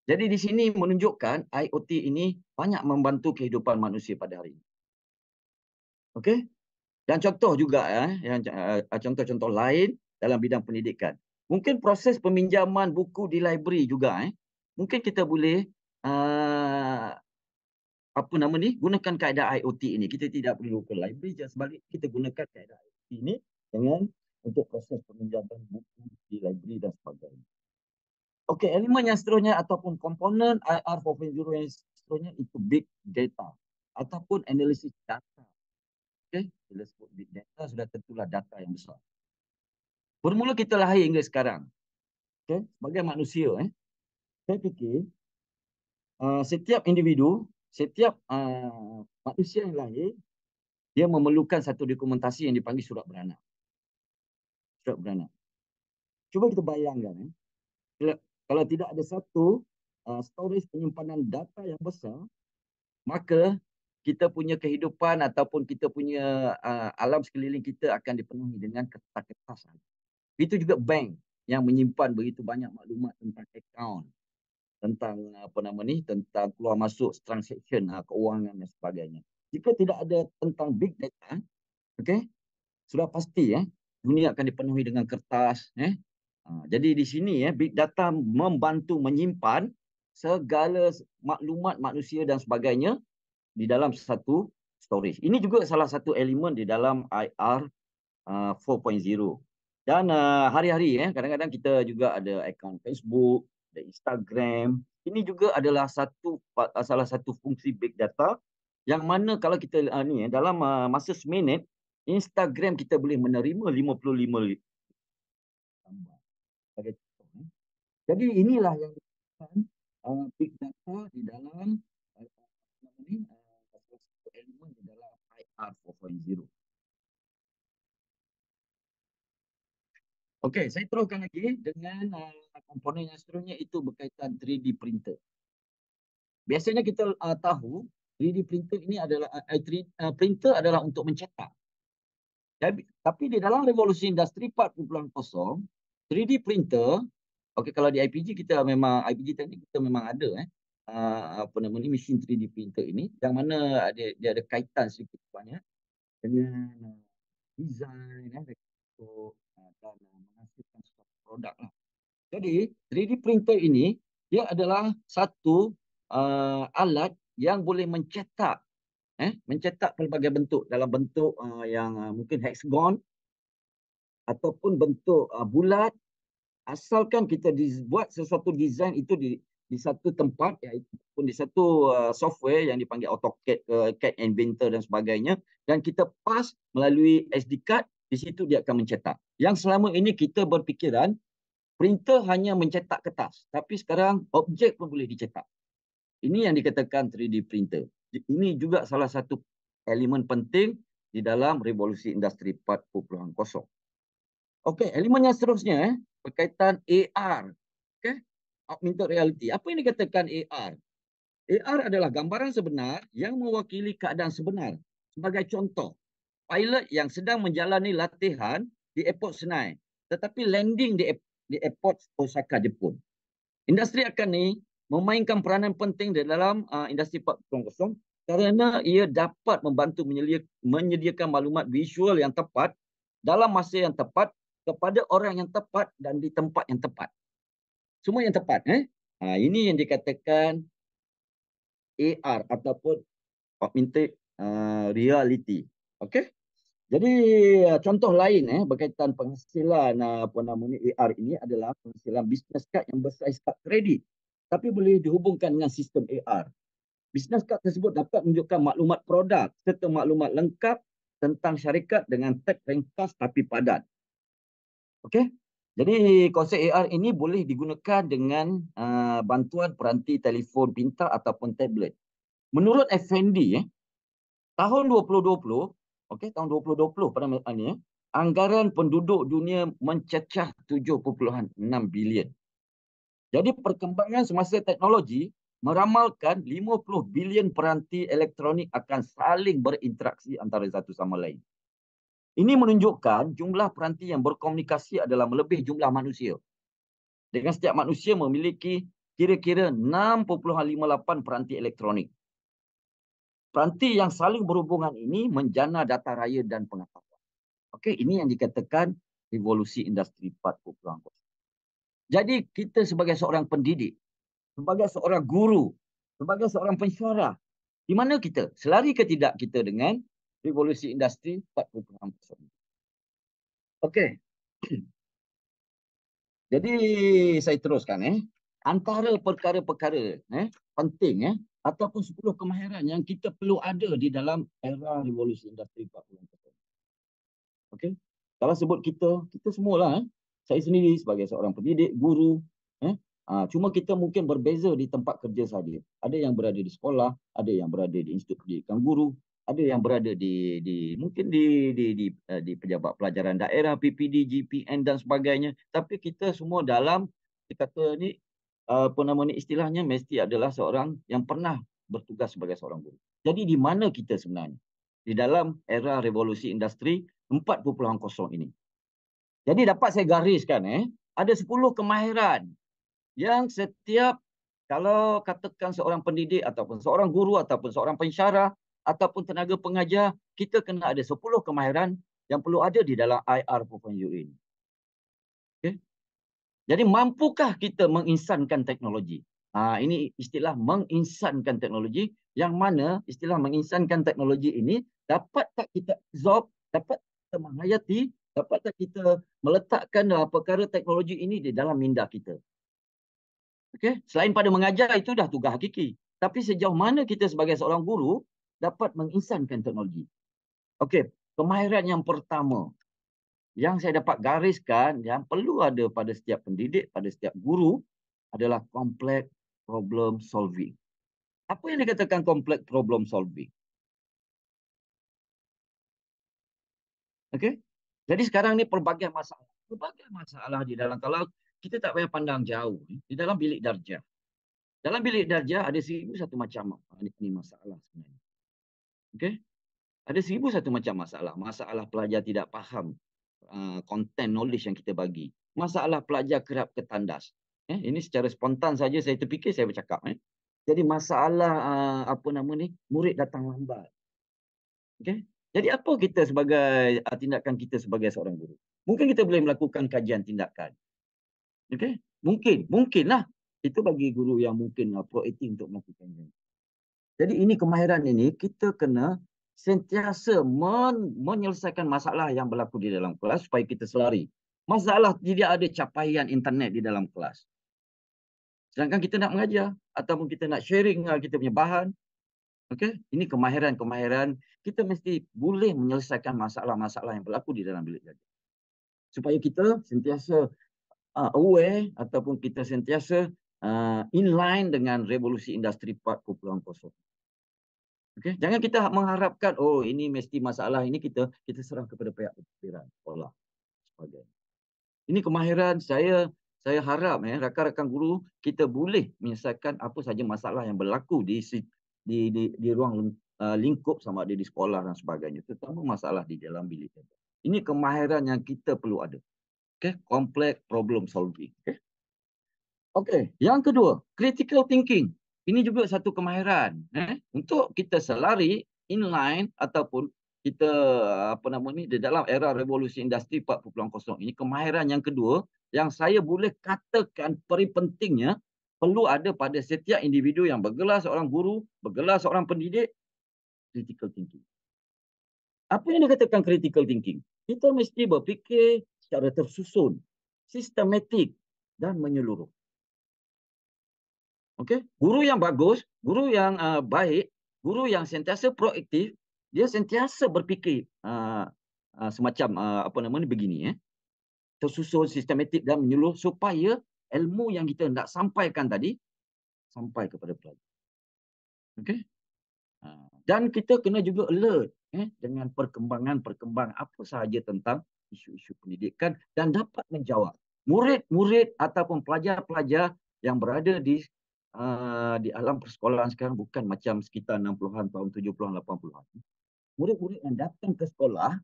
Jadi di sini menunjukkan IoT ini banyak membantu kehidupan manusia pada hari ini. Okey? Dan contoh juga contoh-contoh lain dalam bidang pendidikan. Mungkin proses peminjaman buku di library juga. Mungkin kita boleh gunakan kaedah IoT ini. Kita tidak perlu ke library, sebalik kita gunakan kaedah IoT ini dengan untuk proses peminjaman buku di library dan sebagainya. Okey, elemen yang seterusnya ataupun komponen IR 4.0 yang seterusnya itu big data ataupun analisis data. Okey, bila sebut big data sudah tentulah data yang besar. Bermula kita lahir hingga sekarang. Okey, sebagai manusia saya fikir setiap individu, setiap manusia yang lahir, dia memerlukan satu dokumentasi yang dipanggil surat beranak. Surat beranak. Cuba kita bayangkan, kalau tidak ada satu storage penyimpanan data yang besar, maka kita punya kehidupan ataupun kita punya alam sekeliling kita akan dipenuhi dengan kertas-kertas. Itu juga bank yang menyimpan begitu banyak maklumat tentang akaun, tentang tentang keluar masuk transaction keuangan dan sebagainya. Jika tidak ada tentang big data, okey, sudah pasti dunia akan dipenuhi dengan kertas. Jadi di sini big data membantu menyimpan segala maklumat manusia dan sebagainya di dalam satu storage. Ini juga salah satu elemen di dalam IR 4.0. Dan hari-hari kadang-kadang kita juga ada akaun Facebook, ada Instagram. Ini juga adalah salah satu fungsi big data yang mana kalau kita dalam masa seminit Instagram kita boleh menerima 55 gambar. Jadi inilah yang dikatakan big data di dalam salah satu elemen di dalam IR 4.0. Okey, saya teruskan lagi dengan komponen yang seterusnya itu berkaitan 3D printer. Biasanya kita tahu 3D printer ini adalah printer adalah untuk mencetak. Tapi di dalam revolusi industri 4.0, 3D printer, okey, kalau di IPG kita memang IPG teknik kita memang ada mesin 3D printer ini yang mana dia ada kaitan sedikit banyak dengan design untuk dan menghasilkan suatu produk lah. Jadi 3D printer ini dia adalah satu alat yang boleh mencetak pelbagai bentuk dalam bentuk yang mungkin hexagon ataupun bentuk bulat, asalkan kita buat sesuatu design itu di satu tempat, iaitu di satu software yang dipanggil AutoCAD, CAD Inventor dan sebagainya, dan kita pass melalui SD card, di situ dia akan mencetak. Yang selama ini kita berfikiran printer hanya mencetak kertas, tapi sekarang objek pun boleh dicetak. Ini yang dikatakan 3D printer. Ini juga salah satu elemen penting di dalam revolusi industri 4.0. Okey, elemen yang seterusnya berkaitan AR. Okey, augmented reality. Apa yang dikatakan AR? AR adalah gambaran sebenar yang mewakili keadaan sebenar. Sebagai contoh, pilot yang sedang menjalani latihan di airport Senai, tetapi landing di airport Osaka, Jepun. Industri akan ni memainkan peranan penting di dalam industri 4.0 kerana ia dapat membantu menyediakan maklumat visual yang tepat dalam masa yang tepat kepada orang yang tepat dan di tempat yang tepat. Semua yang tepat. Ini yang dikatakan AR ataupun augmented reality. Okey. Jadi contoh lain berkaitan penghasilan AR ini adalah penghasilan business card yang bersaiz kad kredit tapi boleh dihubungkan dengan sistem AR. Business card tersebut dapat menunjukkan maklumat produk serta maklumat lengkap tentang syarikat dengan teks ringkas tapi padat. Okey. Jadi konsep AR ini boleh digunakan dengan bantuan peranti telefon pintar ataupun tablet. Menurut Effendi, tahun 2020, okey, tahun 2020 pada masa ini, anggaran penduduk dunia mencecah 7.6 bilion. Jadi perkembangan semasa teknologi meramalkan 50 bilion peranti elektronik akan saling berinteraksi antara satu sama lain. Ini menunjukkan jumlah peranti yang berkomunikasi adalah melebihi jumlah manusia. Dengan setiap manusia memiliki kira-kira 6.58 peranti elektronik. Peranti yang saling berhubungan ini menjana data raya dan pengetahuan. Okey, ini yang dikatakan revolusi industri 4.0. Jadi kita sebagai seorang pendidik, sebagai seorang guru, sebagai seorang pensyarah, di mana kita? Selari ke tidak kita dengan revolusi industri 4.0? Okey. Jadi saya teruskan. Antara perkara-perkara penting ataupun 10 kemahiran yang kita perlu ada di dalam era revolusi industri 4.0. Okey. Kalau sebut kita semualah. Saya sendiri sebagai seorang pendidik, guru. Cuma kita mungkin berbeza di tempat kerja saja. Ada yang berada di sekolah, ada yang berada di Institut Pendidikan Guru, ada yang berada mungkin di pejabat pelajaran daerah, PPD, GPN dan sebagainya. Tapi kita semua dalam, kita kata ni, istilahnya mesti adalah seorang yang pernah bertugas sebagai seorang guru. Jadi di mana kita sebenarnya? Di dalam era revolusi industri 4.0 ini. Jadi dapat saya gariskan, ada 10 kemahiran yang setiap, kalau katakan seorang pendidik ataupun seorang guru ataupun seorang pensyarah ataupun tenaga pengajar, kita kena ada 10 kemahiran yang perlu ada di dalam IR 4.0 ini. Okay? Jadi mampukah kita menginsankan teknologi? Ini istilah menginsankan teknologi, yang mana istilah menginsankan teknologi ini dapat tak kita absorb, dapat kita menghayati, dapat tak kita meletakkan perkara teknologi ini di dalam minda kita. Okay? Selain pada mengajar, itu dah tugas hakiki. Tapi sejauh mana kita sebagai seorang guru dapat menginsankan teknologi? Okey, kemahiran yang pertama yang saya dapat gariskan yang perlu ada pada setiap pendidik, pada setiap guru adalah complex problem solving. Apa yang dikatakan complex problem solving? Okey. Jadi sekarang ni pelbagai masalah di dalam, kalau kita tak payah pandang jauh, di dalam bilik darjah. Dalam bilik darjah ada 1001 macam ni masalah sebenarnya. Okey. Ada 1001 macam masalah. Masalah pelajar tidak faham content knowledge yang kita bagi. Masalah pelajar kerap ketandas. Ini secara spontan saja saya terfikir, saya bercakap. Jadi masalah murid datang lambat. Okay? Jadi apa kita sebagai tindakan kita sebagai seorang guru? Mungkin kita boleh melakukan kajian tindakan. Okay? Mungkinlah. Itu bagi guru yang mungkin proaktif untuk melakukannya. Jadi ini kemahiran ini kita kena sentiasa menyelesaikan masalah yang berlaku di dalam kelas supaya kita selari. Masalah tidak ada capaian internet di dalam kelas. Sedangkan kita nak mengajar ataupun kita nak sharing kita punya bahan. Okey, ini kemahiran-kemahiran kita mesti boleh menyelesaikan masalah-masalah yang berlaku di dalam bilik darjah. Supaya kita sentiasa aware ataupun kita sentiasa inline dengan revolusi industri 4.0. Okay? Jangan kita mengharapkan, ini mesti masalah ini kita serah kepada pihak pentadbiran sekolah sebagainya. Ini kemahiran saya harap rakan-rakan guru kita boleh menyelesaikan apa saja masalah yang berlaku di ruang lingkup sama ada di sekolah dan sebagainya, terutama masalah di dalam bilik darjah. Ini kemahiran yang kita perlu ada. Okay? Complex problem solving. Okay. Yang kedua, critical thinking. Ini juga satu kemahiran untuk kita selari inline ataupun kita di dalam era revolusi industri 4.0 ini. Kemahiran yang kedua yang saya boleh katakan paling pentingnya perlu ada pada setiap individu yang bergelar seorang guru, bergelar seorang pendidik, critical thinking. Apa yang dikatakan critical thinking? Kita mesti berfikir secara tersusun, sistematik dan menyeluruh. Okey, guru yang bagus, guru yang baik, guru yang sentiasa proaktif, dia sentiasa berfikir semacam begini, tersusun, sistematik dan menyeluruh supaya ilmu yang kita hendak sampaikan tadi sampai kepada pelajar. Okey. Dan kita kena juga alert dengan perkembangan apa sahaja tentang isu-isu pendidikan dan dapat menjawab. Murid-murid ataupun pelajar-pelajar yang berada di alam persekolahan sekarang bukan macam sekitar 60-an, tahun 70-an, 80-an. Murid-murid yang datang ke sekolah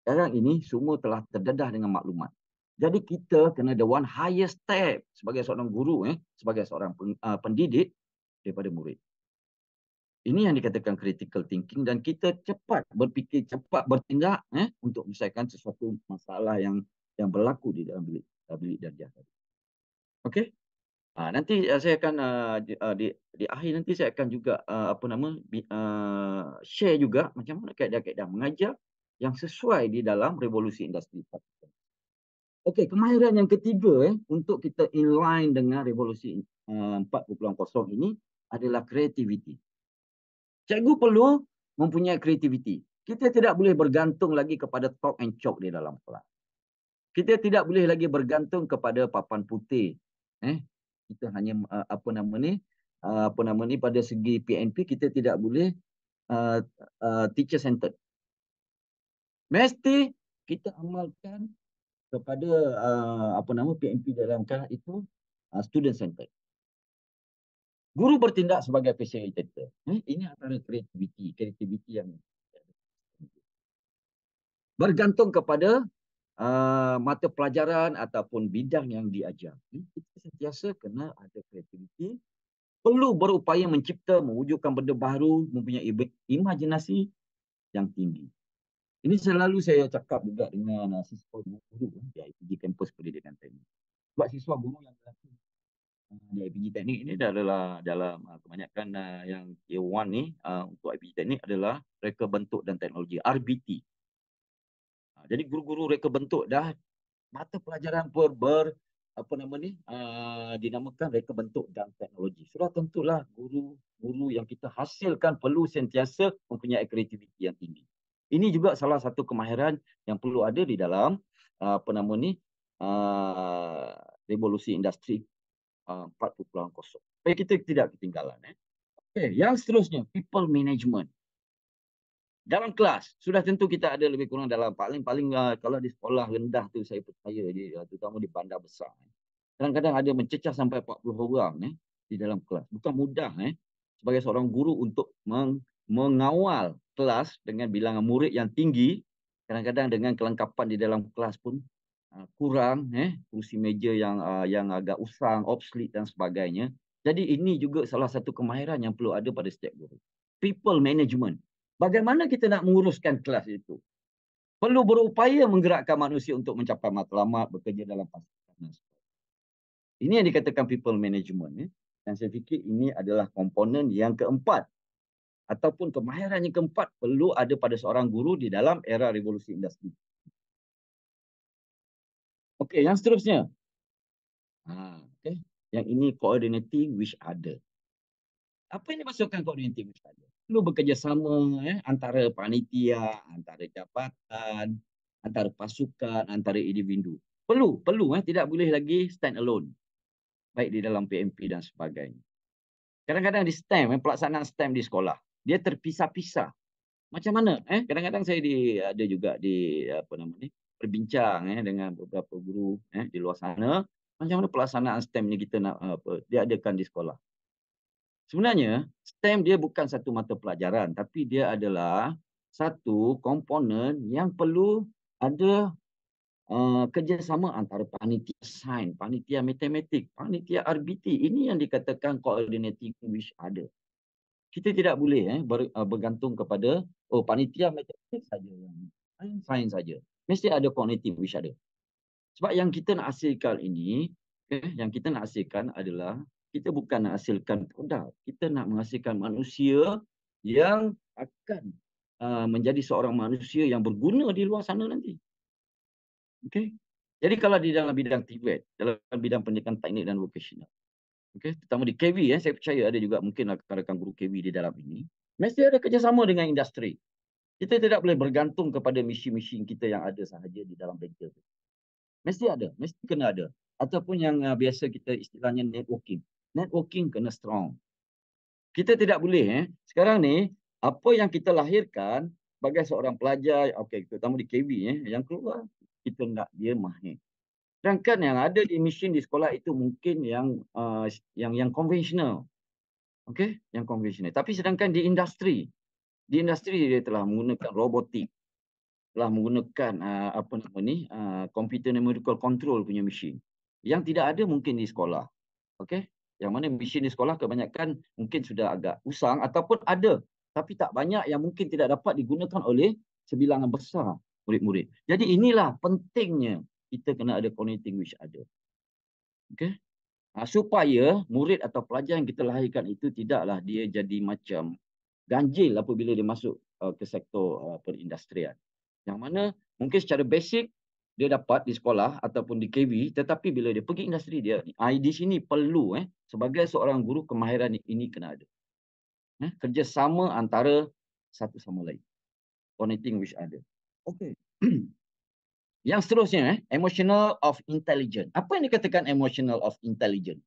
sekarang ini semua telah terdedah dengan maklumat. Jadi kita kena ada one higher step sebagai seorang guru, sebagai seorang pendidik daripada murid. Ini yang dikatakan critical thinking, dan kita cepat berfikir, cepat bertindak untuk menyelesaikan sesuatu masalah yang berlaku di dalam bilik darjah tadi. Okey. Nanti saya akan di akhir nanti saya akan juga share juga macam mana kaedah-kaedah mengajar yang sesuai di dalam revolusi industri 4.0. Okey, kemahiran yang ketiga untuk kita inline dengan revolusi 4.0 ini adalah creativity. Cikgu perlu mempunyai kreativiti. Kita tidak boleh bergantung lagi kepada talk and chalk di dalam kelas. Kita tidak boleh lagi bergantung kepada papan putih. Kita hanya pada segi PNP kita tidak boleh teacher centered. Mesti kita amalkan kepada PNP dalam kelas itu student centered. Guru bertindak sebagai facilitator. Ini antara kreativiti yang bergantung kepada mata pelajaran ataupun bidang yang diajar. Kita sentiasa kena ada kreativiti, perlu berupaya mencipta, mewujudkan benda baru, mempunyai imajinasi yang tinggi. Ini selalu saya cakap juga dengan siswa guru di IPG Kampus Pendidikan Teknik. Sebab siswa guru yang berlatih di IPG Teknik ini adalah dalam kebanyakan yang year 1 ni untuk IPG Teknik adalah reka bentuk dan teknologi, RBT. Jadi guru-guru reka bentuk dah mata pelajaran dinamakan reka bentuk dan teknologi. Sudah tentulah guru-guru yang kita hasilkan perlu sentiasa mempunyai kreativiti yang tinggi. Ini juga salah satu kemahiran yang perlu ada di dalam revolusi industri 4.0. Supaya kita tidak ketinggalan. Okay, yang seterusnya, people management. Dalam kelas, sudah tentu kita ada lebih kurang dalam paling-paling kalau di sekolah rendah tu saya percaya, terutama di bandar besar. Kadang-kadang ada mencecah sampai 40 orang di dalam kelas. Bukan mudah sebagai seorang guru untuk mengawal kelas dengan bilangan murid yang tinggi. Kadang-kadang dengan kelengkapan di dalam kelas pun kurang, kursi meja yang agak usang, obsolete dan sebagainya. Jadi ini juga salah satu kemahiran yang perlu ada pada setiap guru. People management. Bagaimana kita nak menguruskan kelas itu? Perlu berupaya menggerakkan manusia untuk mencapai matlamat, bekerja dalam pasukan. Ini yang dikatakan people management. Dan saya fikir ini adalah komponen yang keempat. Ataupun kemahiran yang keempat perlu ada pada seorang guru di dalam era revolusi industri. Okey, yang seterusnya. Yang ini coordinating with other. Apa yang dimaksudkan coordinating with other? Perlu bekerjasama antara panitia, antara jabatan, antara pasukan, antara individu. Perlu, tidak boleh lagi stand alone. Baik di dalam PMP dan sebagainya. Kadang-kadang di STEM, pelaksanaan STEM di sekolah, dia terpisah-pisah. Macam mana? Kadang-kadang saya ada juga berbincang dengan beberapa guru di luar sana, macam mana pelaksanaan STEM ni kita nak diadakan di sekolah. Sebenarnya STEM dia bukan satu mata pelajaran, tapi dia adalah satu komponen yang perlu ada kerjasama antara panitia sains, panitia matematik, panitia RBT. Ini yang dikatakan coordinating with other. Kita tidak boleh bergantung kepada panitia matematik saja, sains saja. Mesti ada coordinating with other. Sebab yang kita nak hasilkan ini, yang kita nak hasilkan adalah kita bukan nak hasilkan produk, kita nak menghasilkan manusia yang akan menjadi seorang manusia yang berguna di luar sana nanti. Okey. Jadi kalau di dalam bidang TVET, dalam bidang pendidikan teknik dan vocational, terutama di KV, saya percaya ada juga mungkin rakan-rakan guru KV di dalam ini, mesti ada kerjasama dengan industri. Kita tidak boleh bergantung kepada mesin-mesin kita yang ada sahaja di dalam bengkel. Mesti ada, mesti kena ada. Ataupun yang biasa kita istilahnya networking. Networking kena strong. Kita tidak boleh, sekarang ni, apa yang kita lahirkan sebagai seorang pelajar, terutama di KV, yang keluar, kita nak dia mahir. Sedangkan yang ada di mesin di sekolah itu mungkin yang konvensional. Yang konvensional. Tapi sedangkan di industri dia telah menggunakan robotik, telah menggunakan computer numerical control punya mesin yang tidak ada mungkin di sekolah. Yang mana mesin di sekolah kebanyakan mungkin sudah agak usang ataupun ada, tapi tak banyak yang mungkin tidak dapat digunakan oleh sebilangan besar murid-murid. Jadi inilah pentingnya kita kena ada connecting with other. Okay? Supaya murid atau pelajar yang kita lahirkan itu tidaklah dia jadi macam ganjil apabila dia masuk ke sektor perindustrian. Yang mana mungkin secara basic dia dapat di sekolah ataupun di KV, tetapi bila dia pergi industri dia, di sini perlu sebagai seorang guru kemahiran ini kena ada. Kerjasama antara satu sama lain. Connecting with other. Okay. Yang seterusnya, emotional of intelligence. Apa yang dikatakan emotional of intelligence?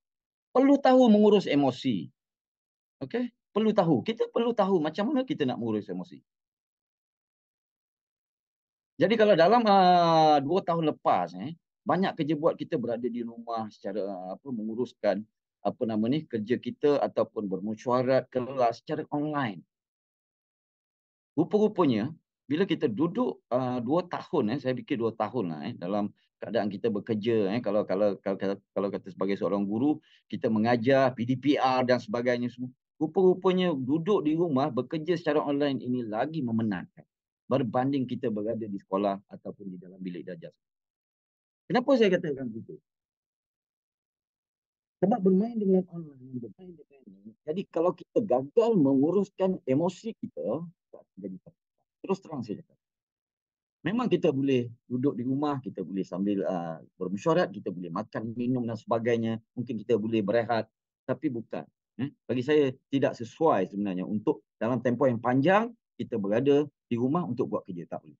Perlu tahu mengurus emosi. Okay? Perlu tahu. Kita perlu tahu macam mana kita nak mengurus emosi. Jadi kalau dalam 2 tahun lepas, banyak kerja buat kita berada di rumah secara menguruskan kerja kita ataupun bermesyuarat kelas secara online. Rupa-rupanya bila kita duduk 2 tahun, saya fikir 2 tahun lah dalam keadaan kita bekerja, kalau kata sebagai seorang guru kita mengajar PDPR dan sebagainya semua. Rupa-rupanya duduk di rumah bekerja secara online ini lagi memenatkan berbanding kita berada di sekolah ataupun di dalam bilik darjah. Kenapa saya katakan begitu? Sebab bermain dengan online, bermain dengan ini. Jadi kalau kita gagal menguruskan emosi kita, jadi terus terang saya cakap. Memang kita boleh duduk di rumah, kita boleh sambil bermesyuarat, kita boleh makan, minum dan sebagainya. Mungkin kita boleh berehat, tapi bukan. Bagi saya tidak sesuai sebenarnya untuk dalam tempoh yang panjang kita berada di rumah untuk buat kerja, tak boleh.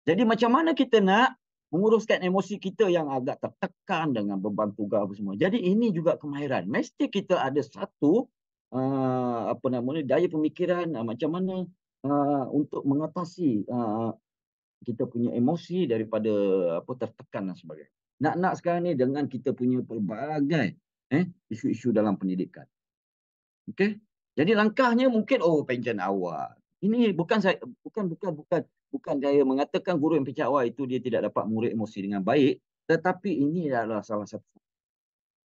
Jadi macam mana kita nak menguruskan emosi kita yang agak tertekan dengan beban tugas apa semua. Jadi ini juga kemahiran. Mesti kita ada satu daya pemikiran macam mana untuk mengatasi kita punya emosi daripada tertekan dan sebagainya. Nak sekarang ni dengan kita punya pelbagai isu-isu dalam pendidikan. Okey. Jadi langkahnya mungkin pencen awal. Ini bukan saya saya mengatakan guru yang pencen awal itu dia tidak dapat mengurus emosi dengan baik, tetapi ini adalah salah satu.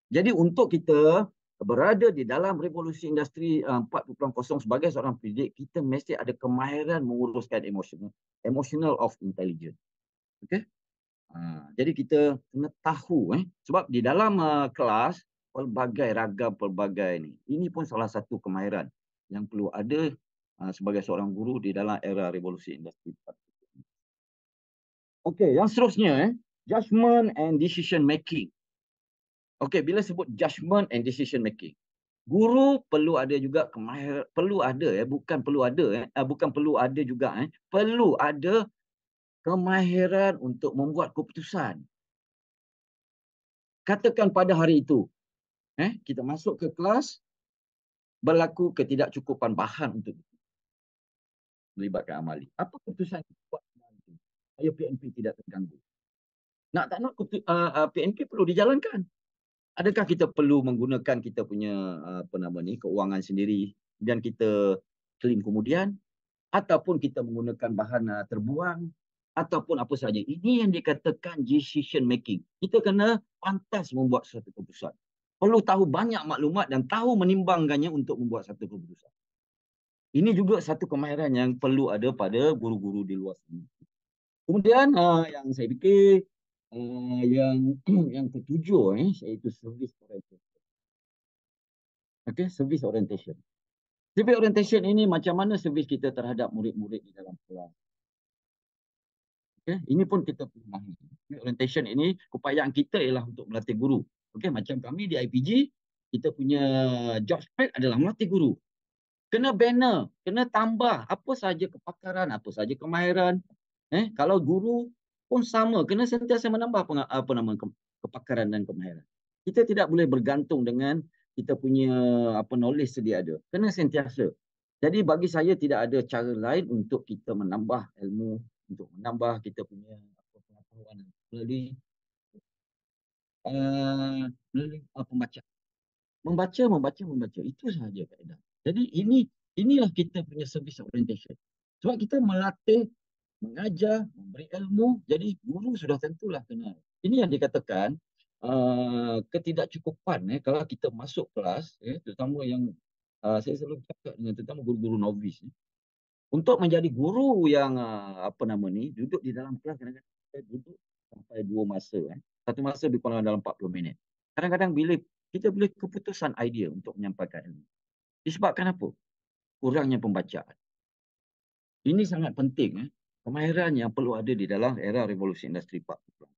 Jadi untuk kita berada di dalam revolusi industri 4.0 sebagai seorang pendidik, kita mesti ada kemahiran menguruskan emotional of intelligence. Okey? Jadi kita kena tahu sebab di dalam kelas pelbagai ni. Ini pun salah satu kemahiran yang perlu ada sebagai seorang guru di dalam era revolusi industri 4.0. Okey, yang seterusnya judgment and decision making. Okey, bila sebut judgment and decision making, guru perlu ada juga kemahiran, perlu ada perlu ada kemahiran untuk membuat keputusan. Katakan pada hari itu, kita masuk ke kelas, berlaku ketidakcukupan bahan untuk melibatkan amali. Apa keputusan kita buat supaya PNP tidak terganggu? Nak tak nak PNP perlu dijalankan. Adakah kita perlu menggunakan kita punya keuangan sendiri dan kita claim kemudian, ataupun kita menggunakan bahan terbuang, ataupun apa saja. Ini yang dikatakan decision making. Kita kena pantas membuat satu keputusan. Perlu tahu banyak maklumat dan tahu menimbangkannya untuk membuat satu keputusan. Ini juga satu kemahiran yang perlu ada pada guru-guru di luar sini. Kemudian yang saya fikir yang ketujuh iaitu service orientation. Okey, service orientation. Service orientation ini macam mana servis kita terhadap murid-murid di dalam kelas. Okay, ini pun kita perlu faham. Orientation ini keupayaan kita ialah untuk melatih guru. Okey, macam kami di IPG, kita punya job spec adalah melatih guru. Kena banner, kena tambah apa sahaja kepakaran, apa sahaja kemahiran. Kalau guru pun sama, kena sentiasa menambah kepakaran dan kemahiran. Kita tidak boleh bergantung dengan kita punya knowledge sedia ada. Kena sentiasa. Jadi bagi saya tidak ada cara lain untuk kita menambah ilmu, untuk menambah kita punya pengetahuan melalui pembacaan. Membaca. Itu sahaja kaedah. Jadi inilah kita punya service orientation. Sebab kita melatih, mengajar, memberi ilmu, jadi guru sudah tentulah kenal. Ini yang dikatakan ketidakcukupan kalau kita masuk kelas, terutama yang saya selalu cakap dengan terutama guru-guru novice untuk menjadi guru yang duduk di dalam kelas, kadang-kadang saya duduk sampai 2 masa. Satu masa lebih kurang dalam 40 minit. Kadang-kadang kita boleh keputusan idea untuk menyampaikan ilmu. Disebabkan apa? Kurangnya pembacaan. Ini sangat penting. Kemahiran yang perlu ada di dalam era revolusi industri 4.0.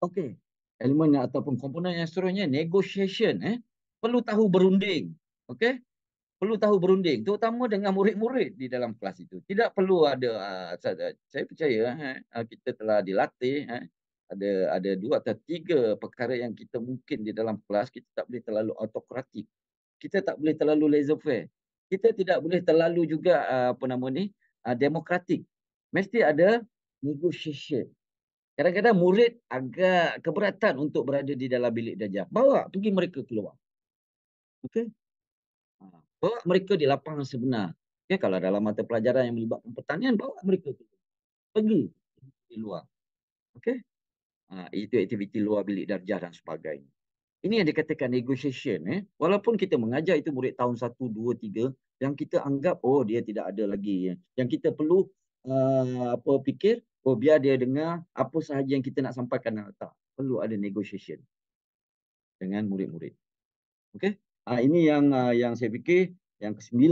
Okey. Elemen ataupun komponen yang seterusnya, negotiation. Perlu tahu berunding. Okey. Perlu tahu berunding, terutama dengan murid-murid di dalam kelas itu. Tidak perlu ada, saya percaya kita telah dilatih, ada 2 atau 3 perkara yang kita mungkin di dalam kelas, kita tak boleh terlalu autokratik. Kita tak boleh terlalu laissez-faire. Kita tidak boleh terlalu juga demokratik. Mesti ada negotiation. Kadang-kadang murid agak keberatan untuk berada di dalam bilik darjah. Bawa pergi mereka keluar. Okey. Bawa mereka di lapangan sebenar. Okay, kalau dalam mata pelajaran yang melibatkan pertanian, bawa mereka pergi di luar. Okey. Itu aktiviti luar bilik darjah dan sebagainya. Ini yang dikatakan negotiation. Walaupun kita mengajar itu murid tahun 1, 2, 3, yang kita anggap, dia tidak ada lagi. Yang kita perlu fikir, biar dia dengar apa sahaja yang kita nak sampaikan. Tak. Perlu ada negotiation dengan murid-murid. Okey. Ini yang saya fikir yang ke-9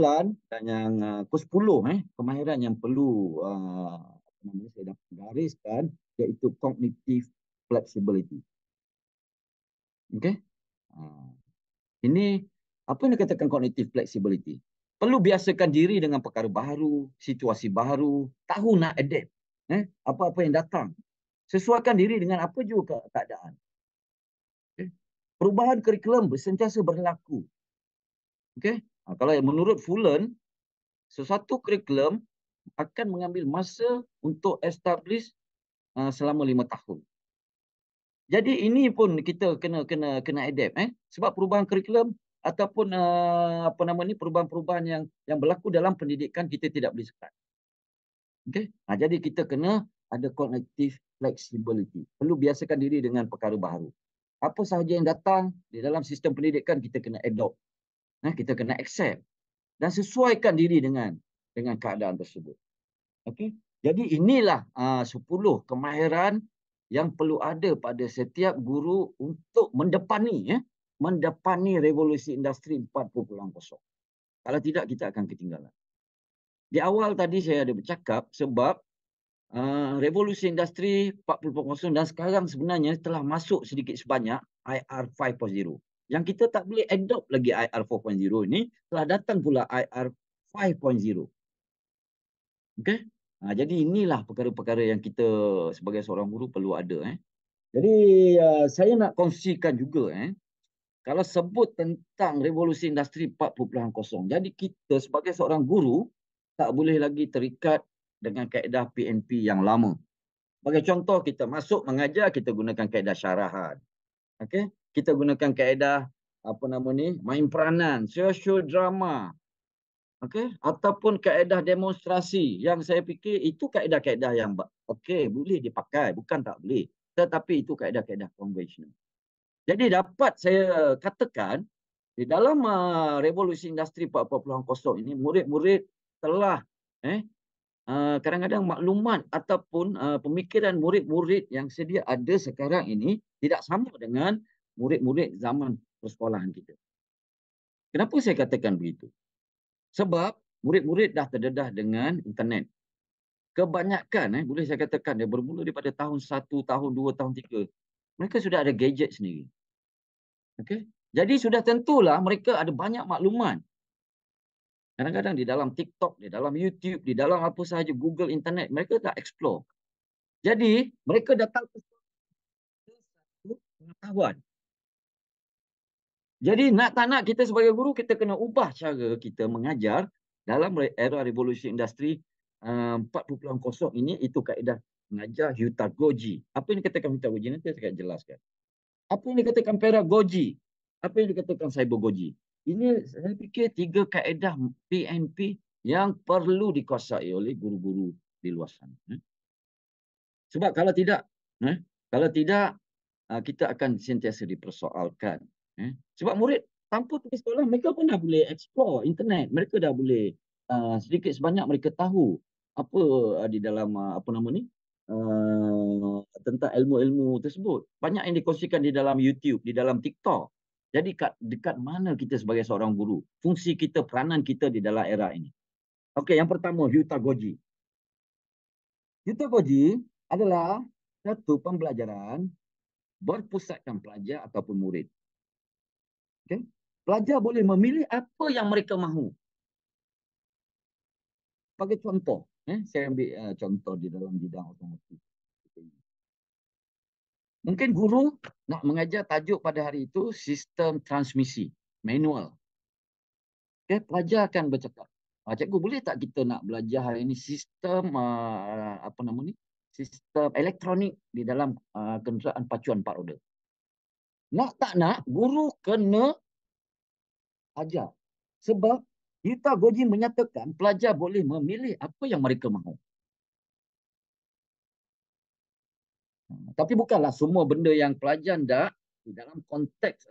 dan yang ke-10 kemahiran yang perlu saya dah gariskan, iaitu cognitive flexibility. Okey. Ini apa yang dikatakan cognitive flexibility? Perlu biasakan diri dengan perkara baru, situasi baru, tahu nak adapt. Apa-apa yang datang. Sesuaikan diri dengan apa juga keadaan. Okay. Perubahan kurikulum sentiasa berlaku. Okay. Kalau menurut Fullen, sesuatu kurikulum akan mengambil masa untuk establish selama 5 tahun. Jadi ini pun kita kena adapt. Sebab perubahan kurikulum ataupun perubahan-perubahan yang berlaku dalam pendidikan kita tidak boleh sekat. Okay. Jadi kita kena ada cognitive flexibility. Perlu biasakan diri dengan perkara baru. Apa sahaja yang datang di dalam sistem pendidikan kita kena adopt. Kita kena accept dan sesuaikan diri dengan keadaan tersebut. Okey. Jadi inilah 10 kemahiran yang perlu ada pada setiap guru untuk mendepani revolusi industri 4.0. Kalau tidak, kita akan ketinggalan. Di awal tadi saya ada bercakap sebab revolusi industri 4.0 dan sekarang sebenarnya telah masuk sedikit sebanyak IR 5.0. Yang kita tak boleh adopt lagi IR 4.0 ini, telah datang pula IR 5.0. Okey. Jadi inilah perkara-perkara yang kita sebagai seorang guru perlu ada. Jadi saya nak kongsikan juga kalau sebut tentang revolusi industri 4.0. Jadi kita sebagai seorang guru tak boleh lagi terikat dengan kaedah PNP yang lama. Sebagai contoh, kita masuk mengajar, kita gunakan kaedah syarahan. Okey, kita gunakan kaedah main peranan, social drama. Okey, ataupun kaedah demonstrasi yang saya fikir itu kaedah-kaedah yang boleh dipakai, bukan tak boleh. Tetapi itu kaedah-kaedah konvensional. Jadi dapat saya katakan di dalam revolusi industri 4.0 ini murid-murid telah kadang-kadang maklumat ataupun pemikiran murid-murid yang sedia ada sekarang ini tidak sama dengan murid-murid zaman persekolahan kita. Kenapa saya katakan begitu? Sebab murid-murid dah terdedah dengan internet. Kebanyakan, boleh saya katakan, dia bermula daripada tahun 1, tahun 2, tahun 3. Mereka sudah ada gadget sendiri. Okay? Jadi sudah tentulah mereka ada banyak maklumat. Kadang-kadang di dalam TikTok, di dalam YouTube, di dalam apa sahaja, Google, internet, mereka dah explore. Jadi mereka datang ke satu pengetahuan. Jadi nak tak nak kita sebagai guru, kita kena ubah cara kita mengajar dalam era revolusi industri 4.0 ini. Itu kaedah mengajar heutagogy. Apa yang dikatakan heutagogy? Nanti saya akan jelaskan. Apa yang dikatakan pedagogy? Apa yang dikatakan cybergogy? Ini saya fikir 3 kaedah PNP yang perlu dikuasai oleh guru-guru di luar sana. Sebab kalau tidak, kita akan sentiasa dipersoalkan. Sebab murid tanpa pergi sekolah, mereka pun dah boleh explore internet. Mereka dah boleh sedikit sebanyak mereka tahu apa di dalam apa nama ni, tentang ilmu-ilmu tersebut. Banyak yang dikongsikan di dalam YouTube, di dalam TikTok. Jadi dekat mana kita sebagai seorang guru? Fungsi kita, peranan kita di dalam era ini. Okey, yang pertama, Heutagogy. Heutagogy adalah satu pembelajaran berpusatkan pelajar ataupun murid. Okay? Pelajar boleh memilih apa yang mereka mahu. Sebagai contoh, saya ambil contoh di dalam bidang otomotif. Mungkin guru nak mengajar tajuk pada hari itu sistem transmisi, manual. Okay? Pelajar akan bercakap, cikgu boleh tak kita nak belajar hari ini sistem apa nama ni? Sistem elektronik di dalam kenderaan pacuan 4 roda. Nak tak nak, guru kena ajar. Sebab Heutagogy menyatakan pelajar boleh memilih apa yang mereka mahu. Tapi bukanlah semua benda yang pelajar hendak di dalam konteks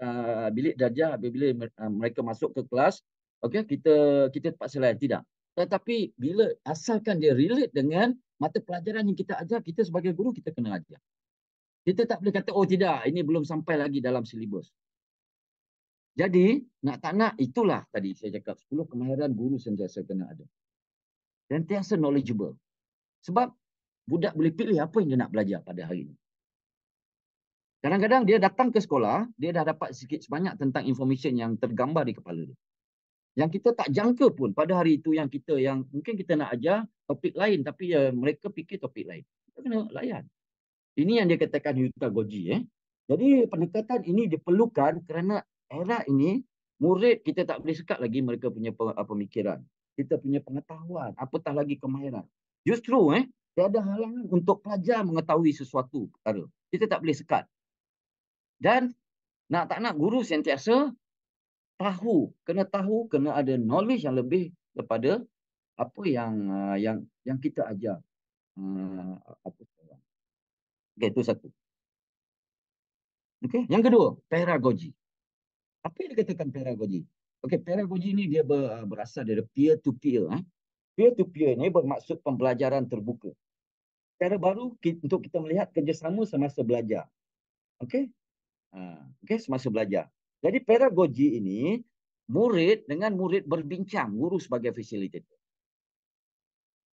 bilik darjah bila mereka masuk ke kelas, okey, kita terpaksa layan, tidak. Tetapi bila asalkan dia relate dengan mata pelajaran yang kita ajar, kita sebagai guru kita kena ajar. Kita tak boleh kata, oh tidak, ini belum sampai lagi dalam silibus. Jadi, nak tak nak, itulah tadi saya cakap, 10 kemahiran guru sentiasa kena ada. Sentiasa knowledgeable. Sebab budak boleh pilih apa yang dia nak belajar pada hari ini. Kadang-kadang dia datang ke sekolah, dia dah dapat sikit sebanyak tentang information yang tergambar di kepala dia. Yang kita tak jangka pun pada hari itu yang mungkin kita nak ajar topik lain, tapi mereka fikir topik lain. Kita kena layan. Ini yang dia katakan Heutagogy. Jadi pendekatan ini diperlukan kerana era ini, murid kita tak boleh sekat lagi mereka punya pemikiran. Kita punya pengetahuan, apatah lagi kemahiran. Justru, tiada halangan untuk pelajar mengetahui sesuatu perkara. Kita tak boleh sekat. Dan nak tak nak guru sentiasa kena ada knowledge yang lebih daripada apa yang kita ajar. Okey, itu satu. Okey, yang kedua, pedagogy. Apa yang dikatakan pedagogy? Okey, pedagogy ni dia berasal dari peer to peer. Peer to peer ni bermaksud pembelajaran terbuka. Cara baru untuk kita melihat kerjasama semasa belajar. Okey? Okey, semasa belajar. Jadi pedagogy ini murid dengan murid berbincang, guru sebagai facilitator.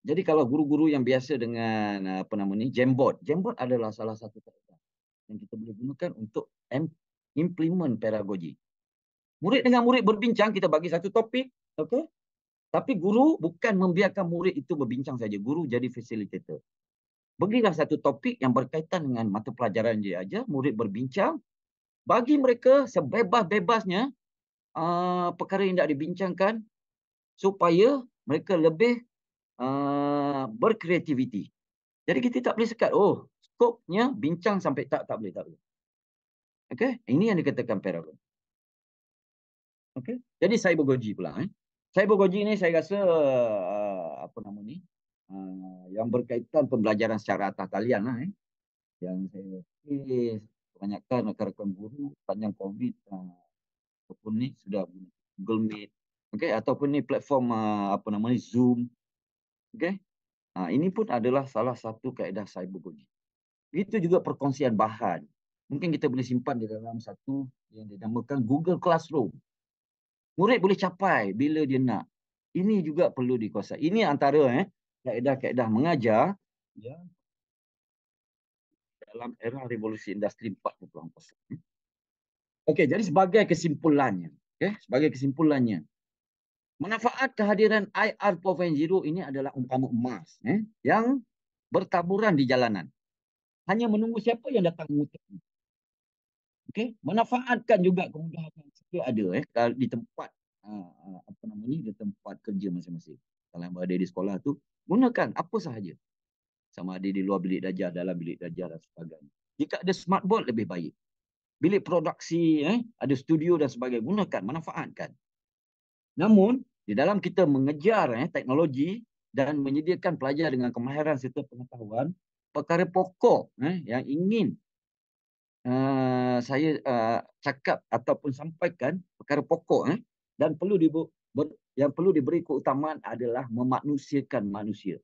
Jadi kalau guru-guru yang biasa dengan Jamboard. Jamboard adalah salah satu kaedah yang kita boleh gunakan untuk implement pedagogy. Murid dengan murid berbincang, kita bagi satu topik, okey? Tapi guru bukan membiarkan murid itu berbincang saja. Guru jadi facilitator. Berilah satu topik yang berkaitan dengan mata pelajaran dia ajar, murid berbincang, bagi mereka sebebas-bebasnya perkara yang tidak dibincangkan supaya mereka lebih berkreativiti. Jadi kita tak boleh sekat, skopnya bincang sampai tak boleh. Okey, ini yang dikatakan pedagogy. Okey, jadi cybergogy pula. Cybergogy ni saya rasa yang berkaitan pembelajaran secara atas talian lah. Yang saya kebanyakan rakan-rakan guru panjang COVID ataupun ni sudah Google Meet, okey, ataupun ni platform Zoom. Okey. Ini pun adalah salah satu kaedah cybergogy. Begitu juga perkongsian bahan. Mungkin kita boleh simpan di dalam satu yang dinamakan Google Classroom. Murid boleh capai bila dia nak. Ini juga perlu dikuasai. Ini antara kaedah-kaedah mengajar yang dalam era revolusi industri 4.0. Okey, jadi sebagai kesimpulannya, manfaat kehadiran IR 4.0 ini adalah umpama emas yang bertaburan di jalanan. Hanya menunggu siapa yang datang mengutik. Okey, manfaatkan juga kemudahan yang ada di tempat di tempat kerja masing-masing. Kalau berada di sekolah tu, gunakan apa sahaja. Sama ada di luar bilik darjah, dalam bilik darjah dan sebagainya. Jika ada smart board lebih baik. Bilik produksi, ada studio dan sebagainya, gunakan, manfaatkan. Namun, di dalam kita mengejar teknologi dan menyediakan pelajar dengan kemahiran serta pengetahuan, perkara pokok yang ingin saya cakap ataupun sampaikan perkara pokok dan yang perlu diberi keutamaan adalah memanusiakan manusia.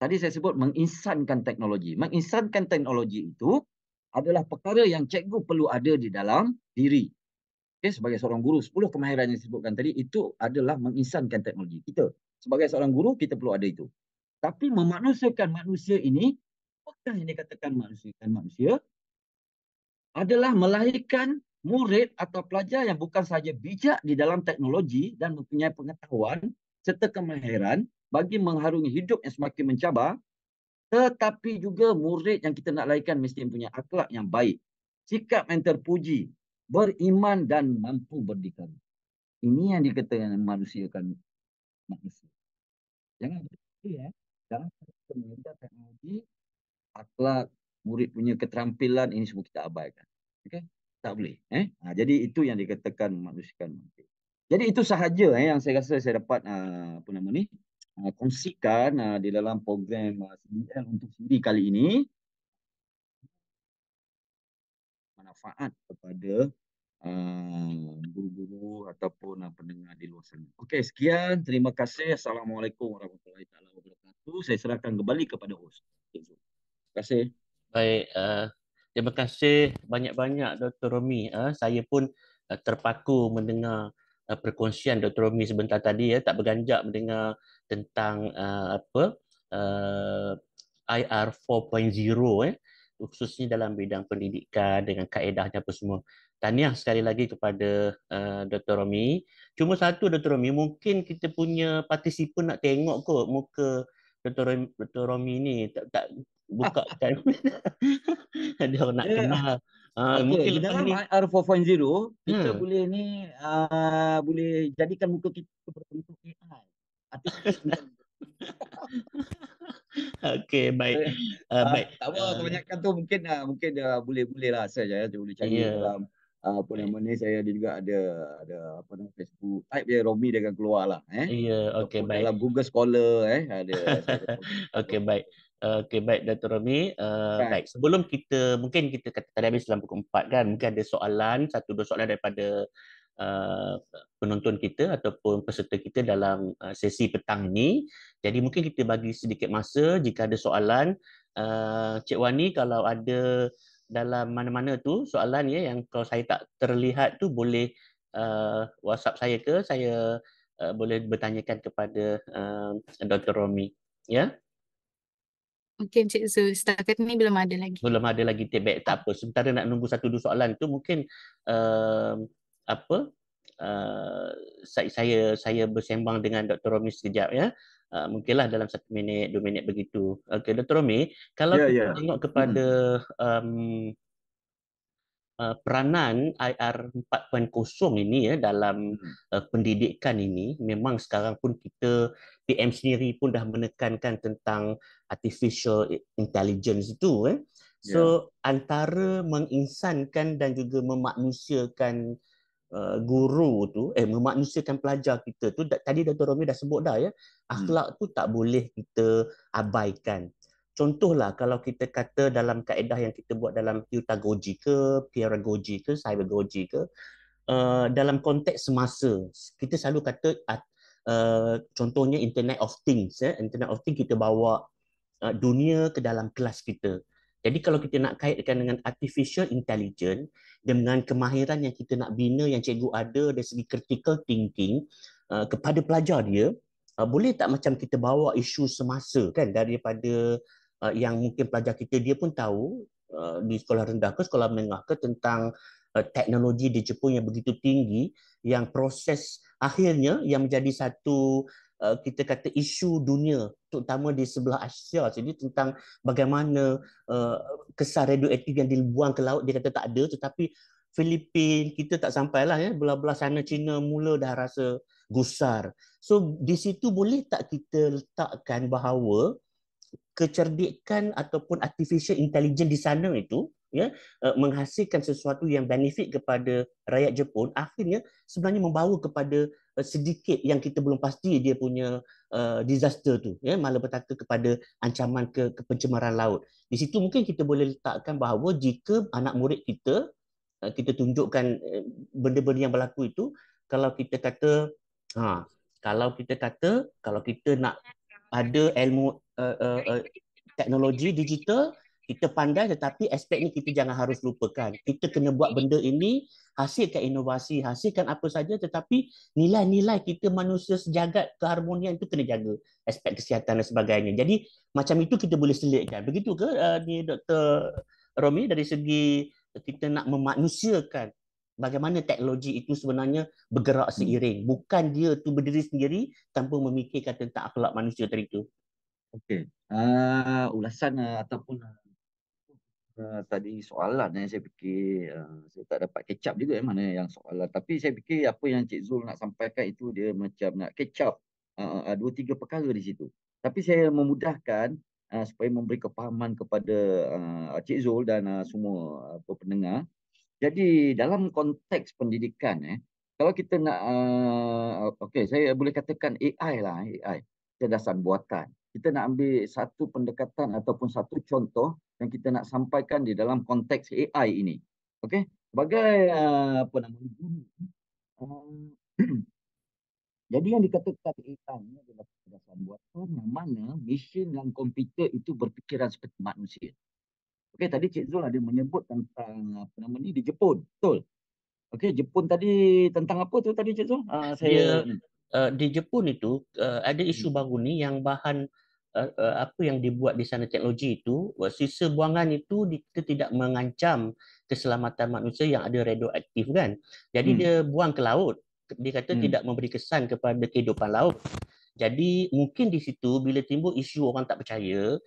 Tadi saya sebut menginsankan teknologi. Menginsankan teknologi itu adalah perkara yang cikgu perlu ada di dalam diri. Okay, sebagai seorang guru, 10 kemahiran yang disebutkan tadi itu adalah menginsankan teknologi. Kita sebagai seorang guru, kita perlu ada itu. Tapi memanusiakan manusia ini, apakah yang dikatakan manusiakan manusia? Adalah melahirkan murid atau pelajar yang bukan sahaja bijak di dalam teknologi dan mempunyai pengetahuan serta kemahiran bagi mengharungi hidup yang semakin mencabar, tetapi juga murid yang kita nak lahirkan mesti mempunyai akhlak yang baik, sikap yang terpuji, beriman dan mampu berdikari. Ini yang dikatakan manusiakan manusia. Jangan berfikir dalam mengajar teknologi, akhlak, murid punya keterampilan, ini semua kita abaikan. Okey? Tak boleh. Jadi itu yang dikatakan memanusiakan manusia. Jadi itu sahaja yang saya rasa saya dapat kongsikan di dalam program CBL untuk siri kali ini. Manfaat kepada guru-guru ataupun pendengar di luar sana. Okey, sekian. Terima kasih. Assalamualaikum warahmatullahi wabarakatuh. Saya serahkan kembali kepada host. Terima kasih.
Baik, terima kasih banyak-banyak Dr. Romi. Saya pun terpaku mendengar perkongsian Dr. Romi sebentar tadi, tak berganjak mendengar tentang IR 4.0 khususnya dalam bidang pendidikan dengan kaedahnya apa semua. Tahniah sekali lagi kepada Dr. Romi. Cuma satu Dr. Romi, mungkin kita punya partisipan nak tengok kot muka Dr. Romi ni tak buka kan. Ada orang nak kenal.
Okey,
Mungkin
di
lepas
dalam
ni
IR 4.0 kita boleh boleh jadikan muka kita berbentuk AI.
okey, baik. Baik.
Tak apa, kebanyakan tu mungkin boleh lah saya boleh cari dalam saya ada juga ada Facebook. Type dia Romi dia akan keluar lah
okey, baik.
dalam Google Scholar ada saya
okey, baik. Okey, baik Dr. Romi. Baik, sebelum mungkin kita kata tadi habis dalam pukul 4 kan, mungkin ada soalan, 1-2 soalan daripada penonton kita ataupun peserta kita dalam sesi petang ini. Jadi mungkin kita bagi sedikit masa jika ada soalan. Cik Wani, kalau ada dalam mana-mana tu soalan yang kalau saya tak terlihat tu boleh WhatsApp saya ke, saya boleh bertanyakan kepada Dr. Romi. Ya?
Okey, Encik Zul. Setakat ni belum ada lagi.
Belum ada lagi tibet, tak apa. Sementara nak nunggu 1-2 soalan tu mungkin saya bersembang dengan Dr. Romi sekejap ya. Mungkinlah dalam 1 minit, 2 minit begitu. Okey, Dr. Romi, kalau kita tengok kepada peranan IR 4.0 ini dalam pendidikan ini, memang sekarang pun kita PM sendiri pun dah menekankan tentang artificial intelligence itu. So antara menginsankan dan juga memanusiakan guru tu, memanusiakan pelajar kita tu, tadi Dr. Romi dah sebut dah akhlak tu tak boleh kita abaikan. Contohlah kalau kita kata dalam kaedah yang kita buat dalam pedagogi ke, pedagogi ke, cybergogi ke, dalam konteks semasa, kita selalu kata contohnya Internet of Things. Internet of Things kita bawa dunia ke dalam kelas kita. Jadi kalau kita nak kaitkan dengan artificial intelligence, dengan kemahiran yang kita nak bina, yang cikgu ada dari segi critical thinking kepada pelajar dia, boleh tak macam kita bawa isu semasa kan, daripada yang mungkin pelajar kita dia pun tahu di sekolah rendah ke sekolah menengah ke tentang teknologi di Jepun yang begitu tinggi, yang proses akhirnya yang menjadi satu kita kata isu dunia, terutama di sebelah Asia sini, tentang bagaimana kesar radioaktif yang dibuang ke laut dia kata tak ada, tetapi Filipin kita tak sampailah belah-belah sana China mula dah rasa gusar. So di situ boleh tak kita letakkan bahawa kecerdikan ataupun artificial intelligence di sana itu menghasilkan sesuatu yang benefit kepada rakyat Jepun, akhirnya sebenarnya membawa kepada sedikit yang kita belum pasti dia punya disaster tu, ya, malapetaka kepada ancaman ke pencemaran laut. Di situ mungkin kita boleh letakkan bahawa jika anak murid kita, kita tunjukkan benda-benda yang berlaku itu, kalau kita kata kalau kita nak ada ilmu teknologi digital, kita pandai, tetapi aspek ni kita jangan harus lupakan. Kita kena buat benda ini, hasilkan inovasi, hasilkan apa saja, tetapi nilai-nilai kita manusia sejagat, keharmonian itu kena jaga, aspek kesihatan dan sebagainya. Jadi macam itu kita boleh selitkan. Begitu ke ni Dr. Romi, dari segi kita nak memanusiakan bagaimana teknologi itu sebenarnya bergerak seiring, bukan dia tu berdiri sendiri tanpa memikirkan tentang akhlak manusia tadi itu.
Okey. Ulasan ataupun tadi soalan saya fikir saya tak dapat catch up juga mana yang soalan, tapi saya fikir apa yang Cik Zul nak sampaikan itu dia macam nak catch up 2-3 perkara di situ. Tapi saya memudahkan supaya memberi kefahaman kepada Cik Zul dan semua pendengar. Jadi dalam konteks pendidikan kalau kita nak okey, saya boleh katakan AI lah, AI, kecerdasan buatan. Kita nak ambil satu pendekatan ataupun satu contoh yang kita nak sampaikan di dalam konteks AI ini. Okey, sebagai apa nama guru. Jadi yang dikatakan AI ini adalah kecerdasan buatan yang mana mesin dan komputer itu berfikiran seperti manusia. Okey, tadi Cik Zul ada menyebut tentang apa nama ni di Jepun, betul? Okey, Jepun tadi tentang apa tu tadi Cik Zul?
Di Jepun itu ada isu baru ni yang bahan apa yang dibuat di sana teknologi itu, sisa buangan itu kita tidak mengancam keselamatan manusia yang ada radioaktif kan. Jadi dia buang ke laut. Dia kata tidak memberi kesan kepada kehidupan laut. Jadi mungkin di situ bila timbul isu orang tak percaya,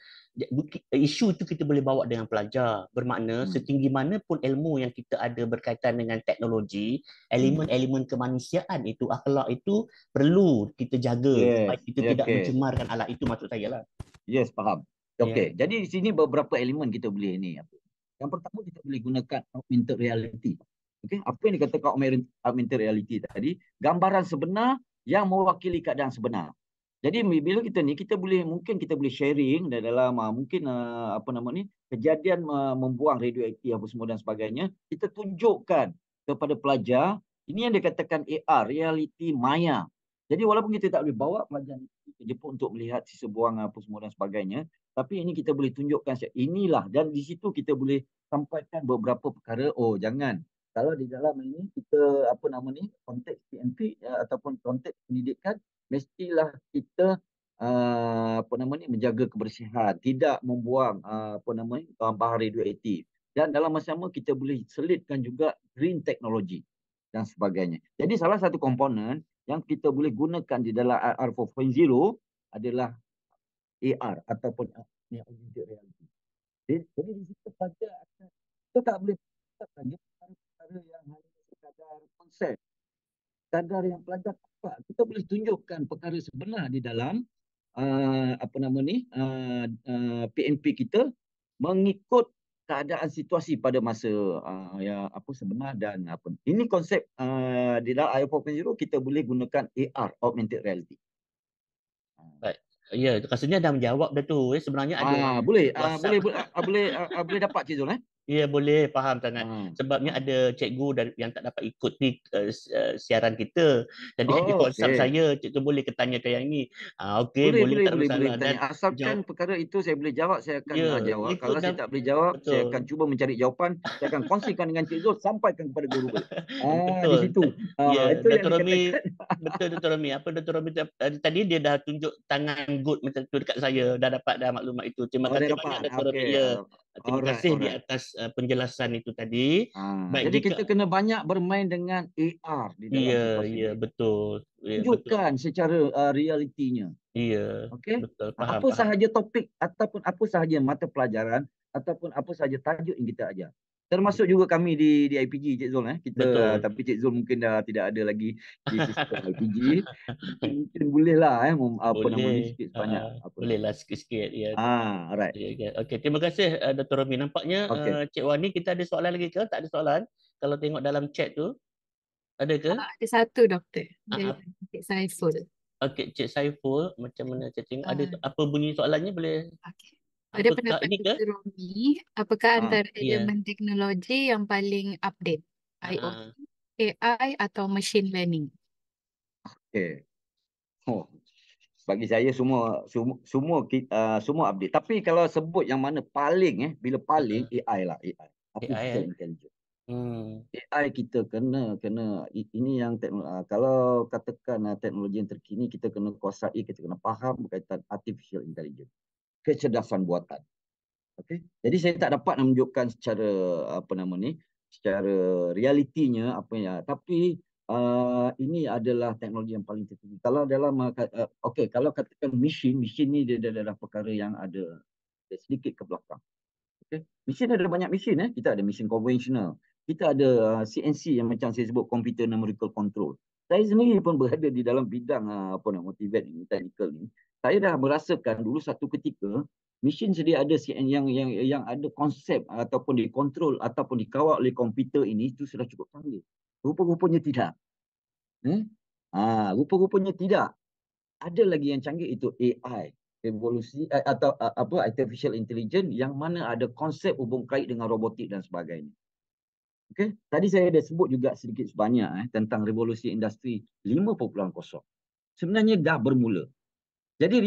isu itu kita boleh bawa dengan pelajar. Bermakna setinggi mana pun ilmu yang kita ada berkaitan dengan teknologi, elemen-elemen kemanusiaan itu, akhlak itu perlu kita jaga supaya kita tidak mencemarkan alat itu, maksud saya lah.
Yes, faham. Okey, jadi di sini beberapa elemen kita boleh ni. Yang pertama kita boleh gunakan augmented reality. Okey, apa yang dikatakan augmented reality tadi? Gambaran sebenar yang mewakili keadaan sebenar. Jadi bila kita boleh sharing dalam mungkin apa nama ni kejadian membuang radioaktif apa semua dan sebagainya, kita tunjukkan kepada pelajar ini yang dikatakan AR, reality maya. Jadi walaupun kita tak boleh bawa pelajar ke Jepun untuk melihat sisa buang apa semua dan sebagainya, tapi ini kita boleh tunjukkan inilah, dan di situ kita boleh sampaikan beberapa perkara. Oh, jangan, kalau di dalam ini kita apa nama ni konteks PNP ataupun konteks pendidikan, mestilah kita apa nama ni menjaga kebersihan, tidak membuang apa nama ni bahan radioaktif, dan dalam masa sama kita boleh selitkan juga green technology dan sebagainya. Jadi salah satu komponen yang kita boleh gunakan di dalam AR 4.0 adalah AR ataupun augmented reality. Jadi di situ saja kita tak boleh saja perkara yang hanya sekadar konsep, sekadar yang pelajar dapat. Kita boleh tunjukkan perkara sebenar di dalam apa nama ni PNP kita mengikut keadaan situasi pada masa yang apa sebenar dan apa. Ini konsep di dalam AR 4.0 kita boleh gunakan AR, augmented reality.
Baik. Ya, rasanya dah menjawab dah tu. Sebenarnya ada
boleh dapat Cik Zul
Ya, boleh, faham sangat. Sebabnya ada cikgu yang tak dapat ikut ni siaran kita. Jadi dia WhatsApp saya, cikgu boleh ketanyakan yang ni. Okey, boleh, tak ada masalah.
Dan asalkan perkara itu saya boleh jawab, saya akan jawab. Kalau saya tak boleh jawab, saya akan cuba mencari jawapan. Saya akan kongsikan dengan Cik Zul, sampaikan kepada guru balik. Di situ. Itu yang dikatakan.
Betul, Dr. Romi. Apa Dr. Romi tadi dia dah tunjuk tangan good macam tu dekat saya. Dah dapat maklumat itu. Terima kasih banyak Dr. Romi. Terima kasih di atas penjelasan itu tadi.
Jadi kita kena banyak bermain dengan AR di dalam situasi ini.
Ya, betul.
Tunjukkan secara realitinya.
Ya,
okey.
Betul. Faham,
apa sahaja topik ataupun apa sahaja mata pelajaran ataupun apa sahaja tajuk yang kita ajar. Termasuk juga kami di IPG, Cik Zul. Kita tapi Cik Zul mungkin dah tidak ada lagi di sistem IPG. Mungkin bolehlah apa nama ni sikit sebanyak.
Bolehlah sikit-sikit. Ya.
Alright.
Okey, terima kasih Dr. Romi. Nampaknya Cik Wani, kita ada soalan lagi ke? Tak ada soalan? Kalau tengok dalam chat tu, ada ke?
Ada satu, Doktor. Dari Cik Saiful.
Okey, Cik Saiful, macam mana Cik tengok ada
Ah,
apa bunyi soalannya boleh
okey. Pada
apakah
pendapat
ini ke?
Dr. Romi, apakah
Ah,
antara
Ya.
elemen teknologi yang paling update? IoT, AI atau machine learning?
okey. Oh, bagi saya semua update. Tapi kalau sebut yang mana paling bila paling AI lah, AI. Artificial
AI.
Intelligence.
Hmm.
AI kita ini yang kalau katakan teknologi yang terkini kita kena kuasai, kita kena faham berkaitan artificial intelligence, kecerdasan buatan. Okey. Jadi saya tak dapat menunjukkan secara secara realitinya apa yang, tapi ini adalah teknologi yang paling terkini. Kalau dalam kalau katakan mesin ni dia adalah perkara yang ada sedikit ke belakang. Okay. Mesin ada banyak mesin. Kita ada mesin konvensional. Kita ada CNC yang macam saya sebut, computer numerical control. Saya sendiri pun berada di dalam bidang motivate ni, technical ni. Saya dah merasakan dulu satu ketika mesin sedia ada CN yang ada konsep ataupun dikontrol ataupun dikawal oleh komputer ini itu sudah cukup canggih. Rupa-rupanya tidak. Rupa-rupanya tidak. Ada lagi yang canggih, itu AI, revolusi atau artificial intelligence, yang mana ada konsep hubung kait dengan robotik dan sebagainya. Okey, tadi saya dah sebut juga sedikit sebanyak tentang revolusi industri 5.0. Sebenarnya dah bermula. Jadi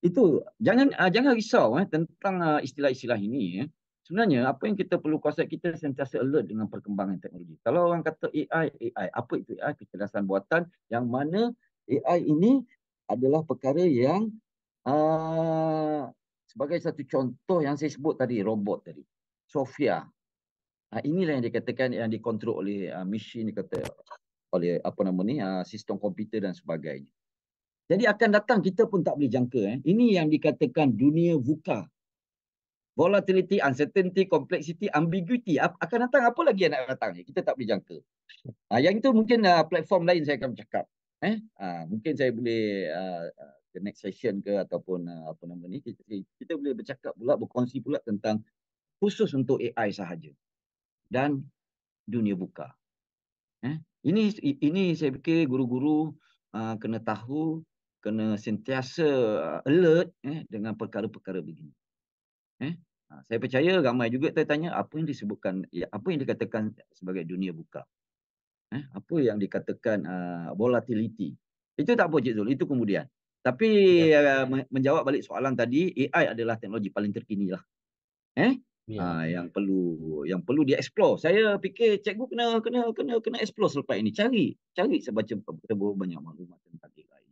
itu jangan risau tentang istilah-istilah ini. Sebenarnya apa yang kita perlu kuasai, kita sentiasa alert dengan perkembangan teknologi. Kalau orang kata AI, apa itu AI? Kecerdasan buatan, yang mana AI ini adalah perkara yang sebagai satu contoh yang saya sebut tadi, robot tadi, Sophia. Inilah yang dikatakan yang dikontrol oleh mesin, oleh sistem komputer dan sebagainya. Jadi akan datang, kita pun tak boleh jangka. Ini yang dikatakan dunia VUCA. Volatility, uncertainty, complexity, ambiguity. Akan datang apa lagi yang nak datang ni? Kita tak boleh jangka. Yang itu mungkin platform lain saya akan bercakap. Mungkin saya boleh the next session ke ataupun kita boleh bercakap pula, berkongsi pula tentang khusus untuk AI sahaja dan dunia buka. Ini saya fikir guru-guru kena tahu, kena sentiasa alert dengan perkara-perkara begini. Saya percaya ramai juga tanya apa yang disebutkan, apa yang dikatakan sebagai dunia buka. Apa yang dikatakan volatility. Itu tak apa Cik Zul, itu kemudian. Tapi menjawab balik soalan tadi, AI adalah teknologi paling terkini lah. Yang perlu dieksplor. Saya fikir cikgu kena explore selepas ini. Cari saya baca banyak maklumat tentang AI.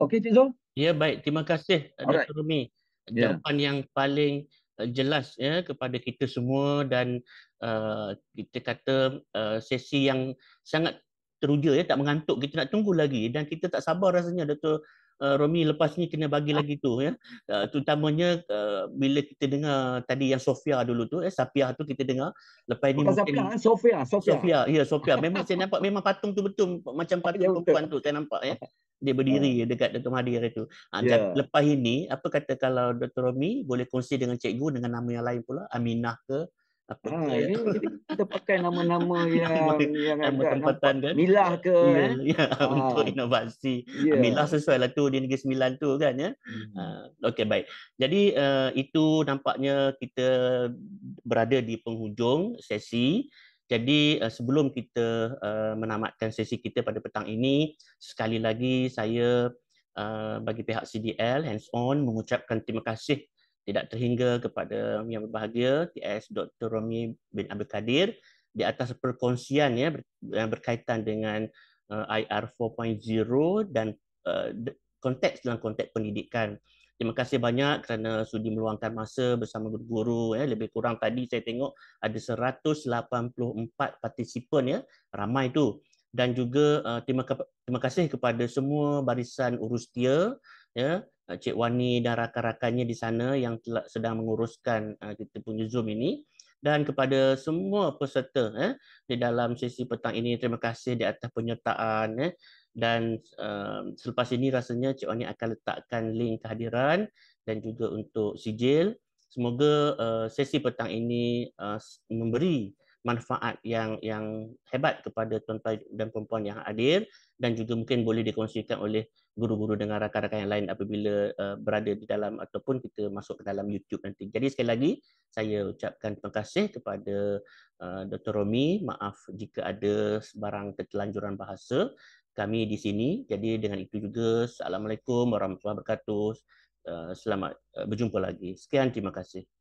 Okey Cik Zul?
Ya, baik. Terima kasih
Alright.
Dr. Rumi.
Ya.
Jawapan yang paling jelas kepada kita semua, dan kita kata sesi yang sangat teruja, tak mengantuk. Kita nak tunggu lagi dan kita tak sabar rasanya Dr. Romi lepas ni kena bagi lagi tu terutamanya bila kita dengar tadi yang Sofia dulu tu, Sapia tu kita dengar. Lepas ni
Bukan
mungkin
Sofia.
Sofia. Ya, Sofia. Memang saya nampak memang patung tu betul macam patung perempuan tu saya nampak dia berdiri dekat Dr. Mahathir itu. Lepas ini, apa kata kalau Dr. Romi boleh kongsi dengan cikgu dengan nama yang lain pula, Aminah ke, apa ke,
ini kita pakai nama-nama yang
nama
agak
tempatan
nampak
kan?
milah ke.
Untuk inovasi. Aminah sesuai lah tu di Negeri Sembilan tu kan Okey, baik. Jadi itu nampaknya kita berada di penghujung sesi. Jadi sebelum kita menamatkan sesi kita pada petang ini, sekali lagi saya bagi pihak CDL hands on mengucapkan terima kasih tidak terhingga kepada yang berbahagia TS Dr. Romi bin Abdul Kadir di atas perkongsian yang berkaitan dengan IR 4.0 dan konteks dalam konteks pendidikan. Terima kasih banyak kerana sudi meluangkan masa bersama guru-guru. Lebih kurang tadi saya tengok ada 184 partisipan ramai tu. Dan juga terima kasih kepada semua barisan urustia Cik Wani dan rakan-rakannya di sana yang sedang menguruskan kita punya Zoom ini, dan kepada semua peserta di dalam sesi petang ini. Terima kasih di atas penyertaan dan selepas ini rasanya Cik Wani akan letakkan link kehadiran dan juga untuk sijil. Semoga sesi petang ini memberi manfaat yang hebat kepada tuan-tuan dan puan-puan yang hadir, dan juga mungkin boleh dikongsikan oleh guru-guru dengan rakan-rakan yang lain apabila berada di dalam ataupun kita masuk ke dalam YouTube nanti. Jadi sekali lagi saya ucapkan terima kasih kepada Dr. Romi. Maaf jika ada sebarang ketelanjuran bahasa kami di sini. Jadi dengan itu juga, Assalamualaikum warahmatullahi wabarakatuh. Selamat berjumpa lagi. Sekian, terima kasih.